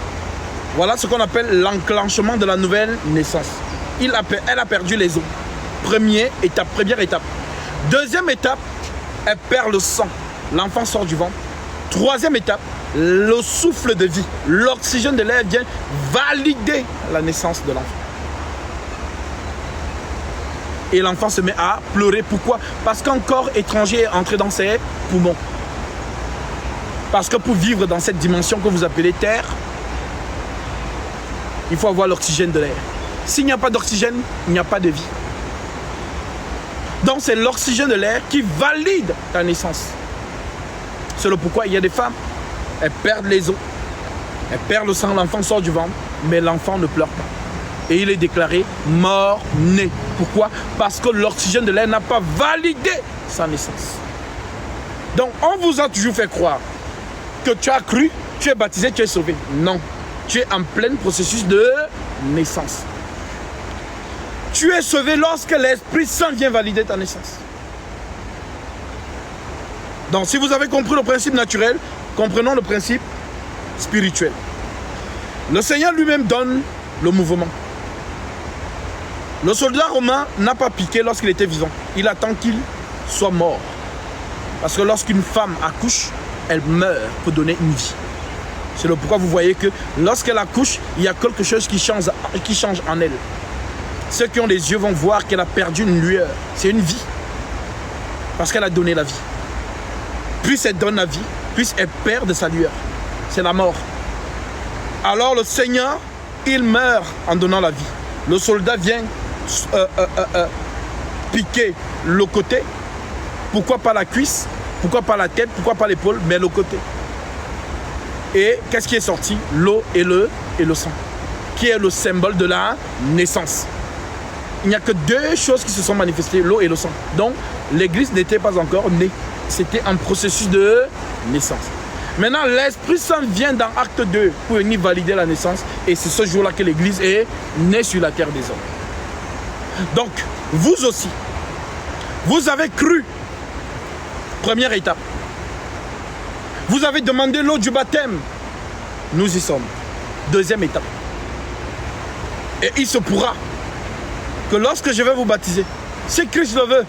voilà ce qu'on appelle l'enclenchement de la nouvelle naissance. Elle a perdu les os. Première étape. Deuxième étape, elle perd le sang. L'enfant sort du ventre. Troisième étape, le souffle de vie. L'oxygène de l'air vient valider la naissance de l'enfant. Et l'enfant se met à pleurer. Pourquoi? Parce qu'un corps étranger est entré dans ses poumons. Parce que pour vivre dans cette dimension que vous appelez terre, il faut avoir l'oxygène de l'air. S'il n'y a pas d'oxygène, il n'y a pas de vie. Donc c'est l'oxygène de l'air qui valide ta naissance. C'est le pourquoi il y a des femmes, elles perdent les os, elles perdent le sang, l'enfant sort du ventre, mais l'enfant ne pleure pas. Et il est déclaré mort-né. Pourquoi? Parce que l'oxygène de l'air n'a pas validé sa naissance. Donc on vous a toujours fait croire que tu as cru, tu es baptisé, tu es sauvé. Non, tu es en plein processus de naissance. Tu es sauvé lorsque l'Esprit Saint vient valider ta naissance. Donc si vous avez compris le principe naturel, comprenons le principe spirituel. Le Seigneur lui-même donne le mouvement. Le soldat romain n'a pas piqué lorsqu'il était vivant. Il attend qu'il soit mort. Parce que lorsqu'une femme accouche, elle meurt pour donner une vie. C'est le pourquoi vous voyez que lorsqu'elle accouche, il y a quelque chose qui change en elle. Ceux qui ont les yeux vont voir qu'elle a perdu une lueur. C'est une vie. Parce qu'elle a donné la vie. Plus elle donne la vie, plus elle perd de sa lueur. C'est la mort. Alors le Seigneur, il meurt en donnant la vie. Le soldat vient piquer le côté. Pourquoi pas la cuisse? Pourquoi pas la tête? Pourquoi pas l'épaule? Mais le côté. Et qu'est-ce qui est sorti? L'eau et le sang. Qui est le symbole de la naissance. Il n'y a que 2 choses qui se sont manifestées, l'eau et le sang. Donc, l'église n'était pas encore née. C'était un processus de naissance. Maintenant, l'Esprit Saint vient dans Acte 2 pour venir valider la naissance. Et c'est ce jour-là que l'église est née sur la terre des hommes. Donc, vous aussi, vous avez cru. Première étape. Vous avez demandé l'eau du baptême. Nous y sommes. Deuxième étape. Et il se pourra que lorsque je vais vous baptiser, si Christ le veut,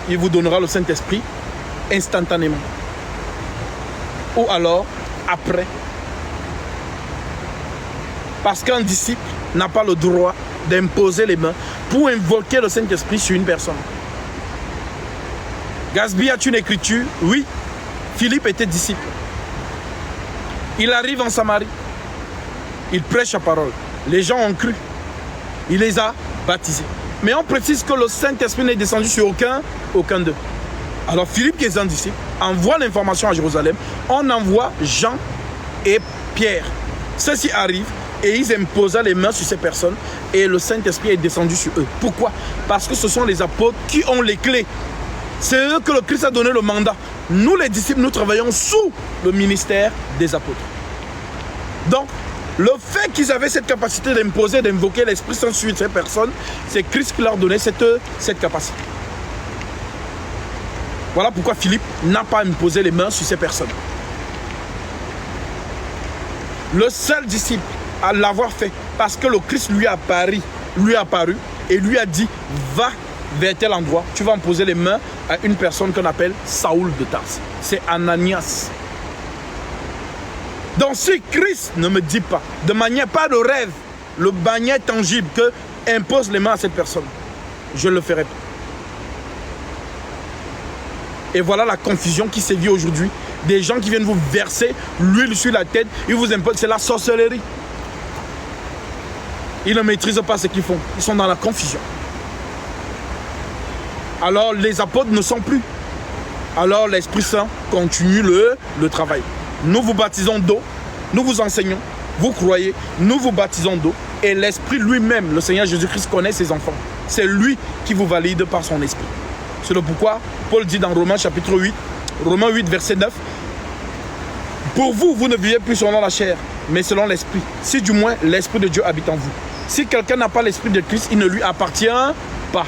il vous donnera le Saint-Esprit instantanément. Ou alors, après. Parce qu'un disciple n'a pas le droit d'imposer les mains pour invoquer le Saint-Esprit sur une personne. Gasby a une écriture, oui, Philippe était disciple. Il arrive en Samarie. Il prêche la parole. Les gens ont cru. Il les a baptisés. Mais on précise que le Saint-Esprit n'est descendu sur aucun d'eux. Alors Philippe, qui est un disciple, envoie l'information à Jérusalem. On envoie Jean et Pierre. Ceux-ci arrivent. et ils imposaient les mains sur ces personnes et le Saint-Esprit est descendu sur eux. Pourquoi? Parce que ce sont les apôtres qui ont les clés. C'est eux que le Christ a donné le mandat. Nous les disciples, nous travaillons sous le ministère des apôtres. Donc, le fait qu'ils avaient cette capacité d'imposer, d'invoquer l'Esprit Saint sur ces personnes, c'est Christ qui leur donnait cette capacité. Voilà pourquoi Philippe n'a pas imposé les mains sur ces personnes. Le seul disciple à l'avoir fait, parce que le Christ lui a apparu et lui a dit, va vers tel endroit, tu vas imposer les mains à une personne qu'on appelle Saoul de Tarse. C'est Ananias. Donc si Christ ne me dit pas, de manière pas de rêve, le manière tangible, que impose les mains à cette personne, je ne le ferai pas. Et voilà la confusion qui sévit aujourd'hui. Des gens qui viennent vous verser l'huile sur la tête, ils vous imposent, c'est la sorcellerie. Ils ne maîtrisent pas ce qu'ils font, ils sont dans la confusion. Alors les apôtres ne sont plus. Alors l'Esprit Saint continue le travail. Nous vous baptisons d'eau, nous vous enseignons, vous croyez, nous vous baptisons d'eau. Et l'Esprit lui-même, le Seigneur Jésus-Christ connaît ses enfants. C'est lui qui vous valide par son Esprit. C'est le pourquoi Paul dit dans Romains chapitre 8, Romains 8 verset 9, pour vous, vous ne vivez plus selon la chair, mais selon l'Esprit. Si du moins l'Esprit de Dieu habite en vous. Si quelqu'un n'a pas l'Esprit de Christ, il ne lui appartient pas.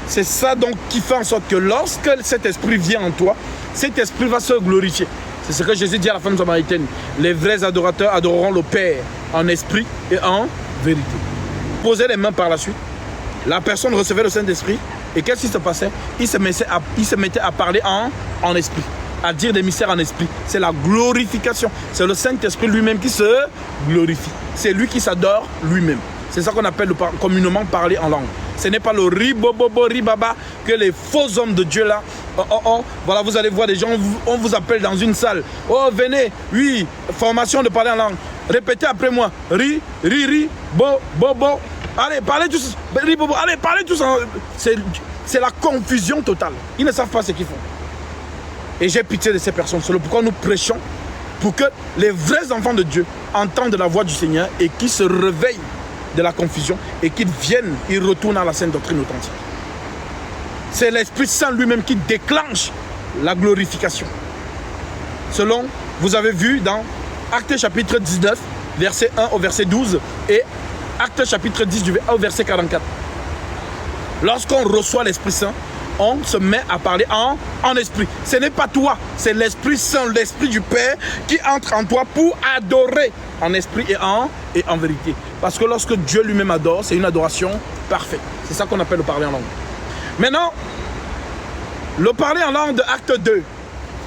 C'est ça donc qui fait en sorte que lorsque cet Esprit vient en toi, cet Esprit va se glorifier. C'est ce que Jésus dit à la femme samaritaine. Les vrais adorateurs adoreront le Père en esprit et en vérité. Posez les mains par la suite. La personne recevait le Saint-Esprit. Et qu'est-ce qui se passait? Il se mettait à parler en esprit, à dire des mystères en esprit. C'est la glorification. C'est le Saint-Esprit lui-même qui se glorifie. C'est lui qui s'adore lui-même. C'est ça qu'on appelle communément parler en langue. Ce n'est pas le ribobobo, ribaba que les faux hommes de Dieu là. Voilà, vous allez voir des gens, on vous appelle dans une salle. Oh, venez, oui, formation de parler en langue. Répétez après moi. Ri, bo, bo. Allez, parlez tous. Ri, bo, bo. Allez, parlez tous. C'est la confusion totale. Ils ne savent pas ce qu'ils font. Et j'ai pitié de ces personnes. C'est pourquoi nous prêchons pour que les vrais enfants de Dieu entendent la voix du Seigneur et qu'ils se réveillent de la confusion et qu'ils viennent, ils retournent à la sainte doctrine authentique. C'est l'Esprit Saint lui-même qui déclenche la glorification. Selon, vous avez vu dans Actes chapitre 19, verset 1 au verset 12 et Actes chapitre 10 du verset 44. Lorsqu'on reçoit l'Esprit Saint, on se met à parler en esprit. Ce n'est pas toi, c'est l'Esprit Saint, l'Esprit du Père qui entre en toi pour adorer en esprit et en vérité. Parce que lorsque Dieu lui-même adore, c'est une adoration parfaite. C'est ça qu'on appelle le parler en langue. Maintenant, le parler en langue de Acte 2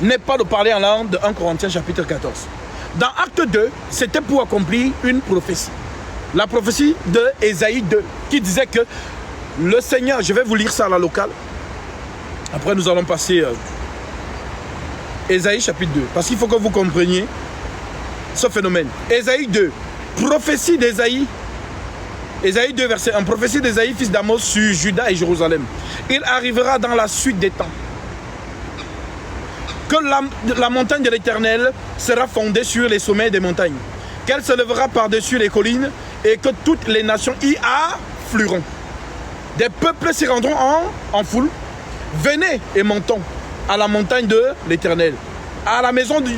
n'est pas le parler en langue de 1 Corinthiens chapitre 14. Dans Acte 2, c'était pour accomplir une prophétie. La prophétie de Ésaïe 2 qui disait que le Seigneur, je vais vous lire ça à la locale. Après, nous allons passer Ésaïe chapitre 2. Parce qu'il faut que vous compreniez ce phénomène. Ésaïe 2, prophétie d'Ésaïe. Ésaïe 2, verset 1. Prophétie d'Ésaïe, fils d'Amos, sur Juda et Jérusalem. Il arrivera dans la suite des temps que la montagne de l'Éternel sera fondée sur les sommets des montagnes. Qu'elle se lèvera par-dessus les collines et que toutes les nations y afflueront. Des peuples s'y rendront en foule. Venez et montons à la montagne de l'Éternel, à la maison du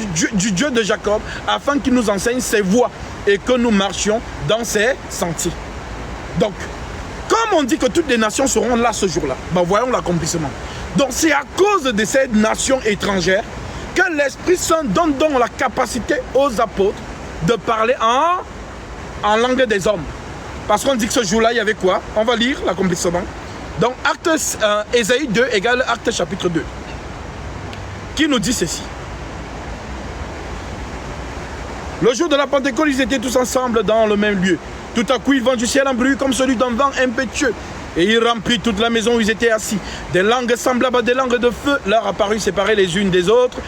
Dieu de Jacob, afin qu'il nous enseigne ses voies et que nous marchions dans ses sentiers. Donc, comme on dit que toutes les nations seront là ce jour-là, ben voyons l'accomplissement. Donc, c'est à cause de ces nations étrangères que l'Esprit Saint donne donc la capacité aux apôtres de parler en langue des hommes. Parce qu'on dit que ce jour-là, il y avait quoi? On va lire l'accomplissement. Donc, Ésaïe 2 égale Actes chapitre 2. Qui nous dit ceci? Le jour de la Pentecôte, ils étaient tous ensemble dans le même lieu. Tout à coup, il vent du ciel en bruit comme celui d'un vent impétueux. Et il remplit toute la maison où ils étaient assis. Des langues semblables à des langues de feu leur apparurent séparées les unes des autres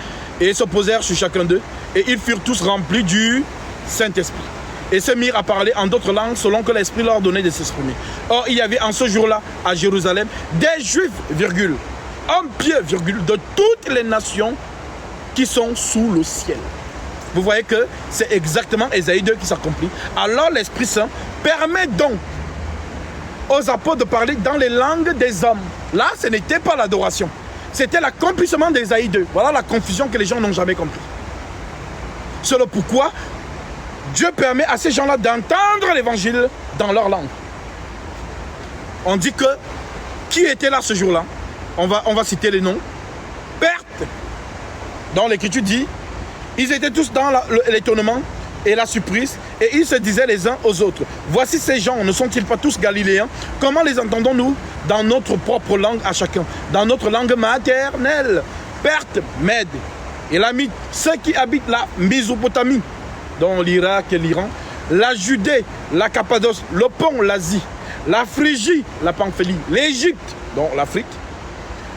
et se posèrent sur chacun d'eux. Et ils furent tous remplis du Saint-Esprit. Et se mirent à parler en d'autres langues selon que l'Esprit leur donnait de s'exprimer. Or, il y avait en ce jour-là, à Jérusalem, des Juifs, virgule, hommes pieux, virgule, de toutes les nations qui sont sous le ciel. Vous voyez que c'est exactement Ésaïe 2 qui s'accomplit. Alors l'Esprit Saint permet donc aux apôtres de parler dans les langues des hommes. Là, ce n'était pas l'adoration. C'était l'accomplissement d'Ésaïe 2. Voilà la confusion que les gens n'ont jamais compris. C'est le pourquoi Dieu permet à ces gens-là d'entendre l'évangile dans leur langue. On dit que qui était là ce jour-là? On va citer les noms. Perte. Dans l'Écriture dit, ils étaient tous dans l'étonnement et la surprise, et ils se disaient les uns aux autres, voici ces gens, ne sont-ils pas tous galiléens? Comment les entendons-nous? Dans notre propre langue à chacun, dans notre langue maternelle. Perte, Mède, Élamite, ceux qui habitent la Mésopotamie, dont l'Irak et l'Iran, la Judée, la Cappadoce, le Pont, l'Asie, la Phrygie, la Pamphylie, l'Égypte, dont l'Afrique,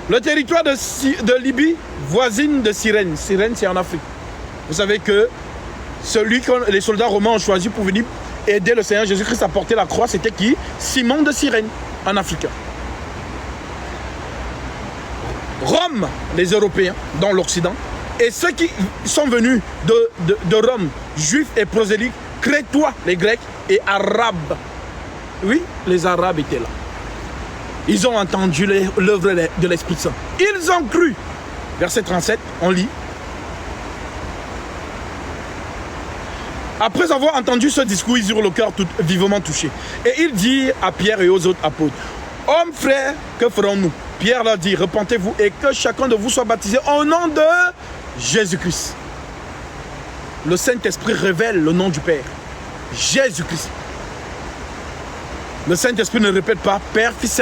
le territoire de Libye, voisine de Cyrène. Cyrène, c'est en Afrique. Vous savez que celui que les soldats romains ont choisi pour venir aider le Seigneur Jésus-Christ à porter la croix, c'était qui? Simon de Cyrène, en Afrique. Rome, les Européens, dans l'Occident, et ceux qui sont venus de Rome, juifs et prosélytes, crétois, les Grecs, et Arabes. Oui, les Arabes étaient là. Ils ont entendu l'œuvre de l'Esprit Saint. Ils ont cru. Verset 37, on lit. Après avoir entendu ce discours, ils eurent le cœur vivement touché. Et ils dirent à Pierre et aux autres apôtres, hommes frères, que ferons-nous? Pierre leur dit, repentez-vous et que chacun de vous soit baptisé au nom de Jésus-Christ. Le Saint-Esprit révèle le nom du Père. Jésus-Christ. Le Saint-Esprit ne répète pas Père, Fils,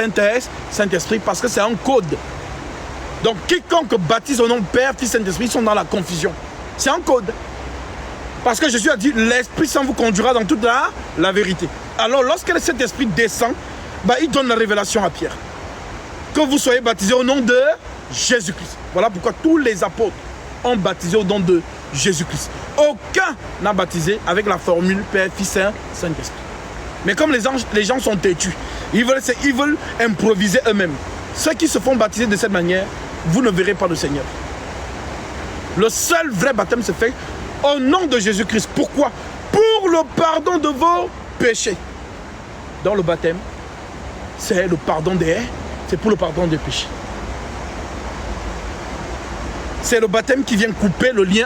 Saint-Esprit, parce que c'est un code. Donc quiconque baptise au nom de Père, Fils, Saint-Esprit, ils sont dans la confusion. C'est un code. Parce que Jésus a dit, l'Esprit Saint vous conduira dans toute la vérité. Alors lorsque le Saint-Esprit descend, il donne la révélation à Pierre. Que vous soyez baptisés au nom de Jésus-Christ. Voilà pourquoi tous les apôtres ont baptisé au nom de Jésus-Christ. Aucun n'a baptisé avec la formule Père, Fils, Saint-Esprit. Mais comme les gens sont têtus, ils veulent improviser eux-mêmes. Ceux qui se font baptiser de cette manière, vous ne verrez pas le Seigneur. Le seul vrai baptême se fait au nom de Jésus-Christ. Pourquoi? Pour le pardon de vos péchés. Dans le baptême, c'est le pardon c'est pour le pardon des péchés. C'est le baptême qui vient couper le lien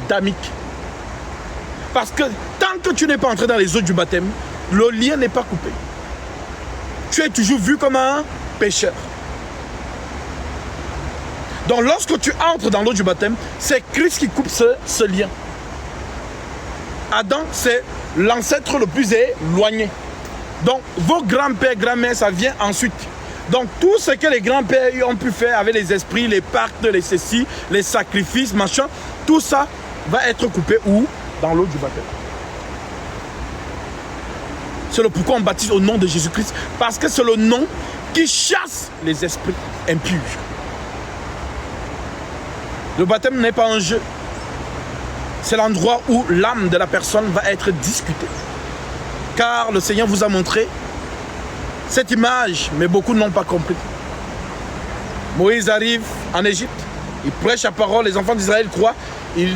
adamique. Parce que tant que tu n'es pas entré dans les eaux du baptême, le lien n'est pas coupé. Tu es toujours vu comme un pécheur. Donc lorsque tu entres dans l'eau du baptême, c'est Christ qui coupe ce lien. Adam, c'est l'ancêtre le plus éloigné. Donc vos grands-pères, grand-mères, ça vient ensuite. Donc tout ce que les grands-pères ont pu faire avec les esprits, les pactes, les cécis, les sacrifices, machin, tout ça va être coupé où? Dans l'eau du baptême. C'est le pourquoi on baptise au nom de Jésus-Christ. Parce que c'est le nom qui chasse les esprits impurs. Le baptême n'est pas un jeu. C'est l'endroit où l'âme de la personne va être discutée. Car le Seigneur vous a montré cette image, mais beaucoup n'ont pas compris. Moïse arrive en Égypte, il prêche la parole, les enfants d'Israël croient, il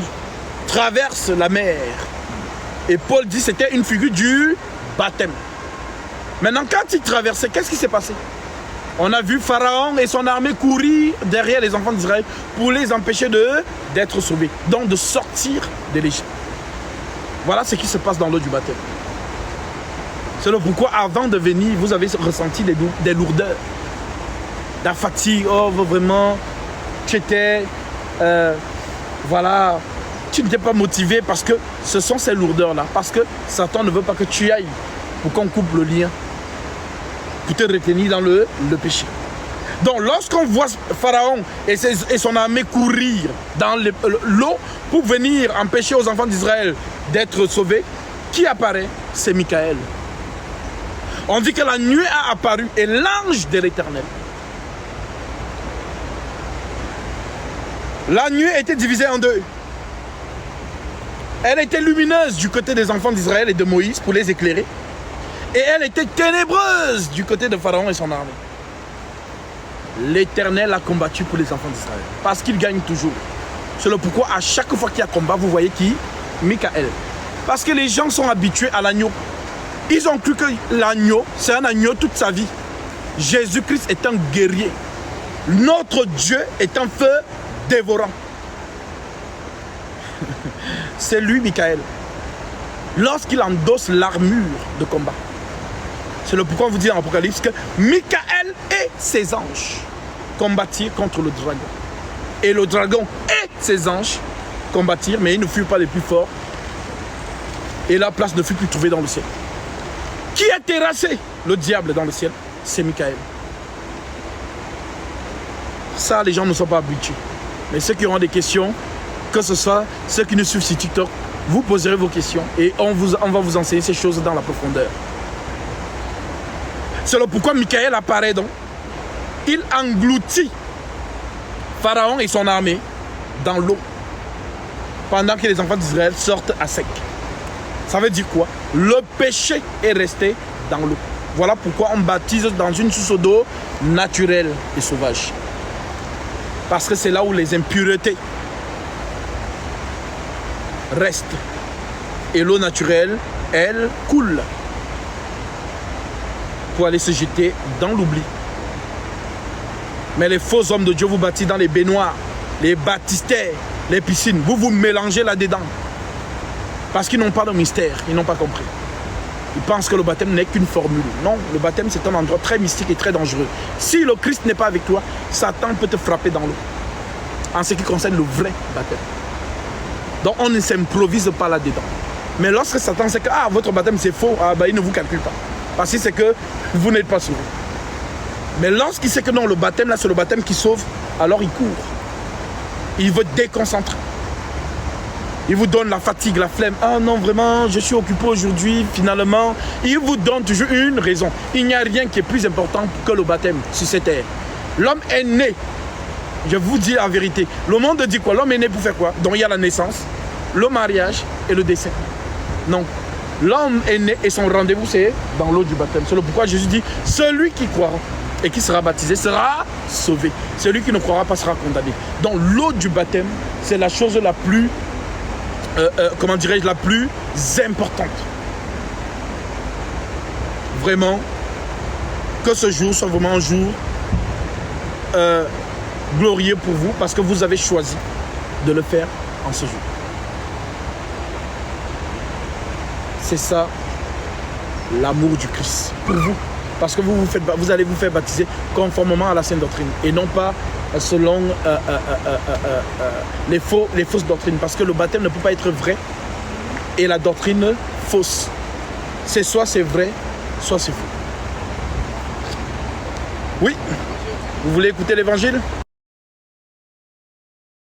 traverse la mer. Et Paul dit que c'était une figure du baptême. Maintenant, quand il traversait, qu'est-ce qui s'est passé? On a vu Pharaon et son armée courir derrière les enfants d'Israël pour les empêcher d'être sauvés, donc de sortir de l'Égypte. Voilà ce qui se passe dans l'eau du baptême. C'est le pourquoi avant de venir, vous avez ressenti des lourdeurs, la fatigue. Oh, vraiment, tu étais, voilà, tu n'étais pas motivé parce que ce sont ces lourdeurs-là. Parce que Satan ne veut pas que tu ailles pour qu'on coupe le lien, pour te retenir dans le péché. Donc lorsqu'on voit Pharaon et son armée courir dans l'eau pour venir empêcher aux enfants d'Israël d'être sauvés, qui apparaît? C'est Michael. On dit que la nuée a apparu et l'ange de l'Éternel. La nuée était divisée en deux. Elle était lumineuse du côté des enfants d'Israël et de Moïse pour les éclairer. Et elle était ténébreuse du côté de Pharaon et son armée. L'Éternel a combattu pour les enfants d'Israël. Parce qu'il gagne toujours. C'est le pourquoi à chaque fois qu'il y a combat, vous voyez qui? Michael. Parce que les gens sont habitués à l'agneau. Ils ont cru que l'agneau, c'est un agneau toute sa vie. Jésus-Christ est un guerrier. Notre Dieu est un feu dévorant. C'est lui, Michael. Lorsqu'il endosse l'armure de combat. C'est le pourquoi on vous dit dans l'Apocalypse que Michael et ses anges combattirent contre le dragon. Et le dragon et ses anges combattirent, mais ils ne furent pas les plus forts. Et la place ne fut plus trouvée dans le ciel. Qui a terrassé le diable dans le ciel? C'est Michael. Ça, les gens ne sont pas habitués. Mais ceux qui auront des questions, que ce soit ceux qui nous suivent sur TikTok, vous poserez vos questions et on va vous enseigner ces choses dans la profondeur. C'est le pourquoi Michael apparaît donc. Il engloutit Pharaon et son armée dans l'eau pendant que les enfants d'Israël sortent à sec. Ça veut dire quoi? Le péché est resté dans l'eau. Voilà pourquoi on baptise dans une source d'eau naturelle et sauvage. Parce que c'est là où les impuretés restent. Et l'eau naturelle, elle, coule pour aller se jeter dans l'oubli. Mais les faux hommes de Dieu vous baptisent dans les baignoires, les baptistères, les piscines. Vous vous mélangez là-dedans. Parce qu'ils n'ont pas de mystère, ils n'ont pas compris. Ils pensent que le baptême n'est qu'une formule. Non, le baptême c'est un endroit très mystique et très dangereux. Si le Christ n'est pas avec toi, Satan peut te frapper dans l'eau. En ce qui concerne le vrai baptême. Donc on ne s'improvise pas là-dedans. Mais lorsque Satan sait que votre baptême c'est faux, il ne vous calcule pas. Parce que c'est que vous n'êtes pas sauvé. Mais lorsqu'il sait que non, le baptême là c'est le baptême qui sauve, alors il court. Il veut déconcentrer. Il vous donne la fatigue, la flemme. Ah non, vraiment, je suis occupé aujourd'hui, finalement. Il vous donne toujours une raison. Il n'y a rien qui est plus important que le baptême sur cette terre. L'homme est né. Je vous dis la vérité. Le monde dit quoi? L'homme est né pour faire quoi? Donc il y a la naissance, le mariage et le décès. Non. L'homme est né et son rendez-vous c'est dans l'eau du baptême. C'est le pourquoi Jésus dit, celui qui croira et qui sera baptisé sera sauvé. Celui qui ne croira pas sera condamné. Donc l'eau du baptême, c'est la chose la plus... comment dirais-je, la plus importante. Vraiment, que ce jour soit vraiment un jour glorieux pour vous parce que vous avez choisi de le faire en ce jour. C'est ça, l'amour du Christ pour vous. Parce que vous allez vous faire baptiser conformément à la sainte doctrine et non pas selon les fausses doctrines. Parce que le baptême ne peut pas être vrai et la doctrine fausse. C'est soit c'est vrai, soit c'est faux. Oui, vous voulez écouter l'évangile?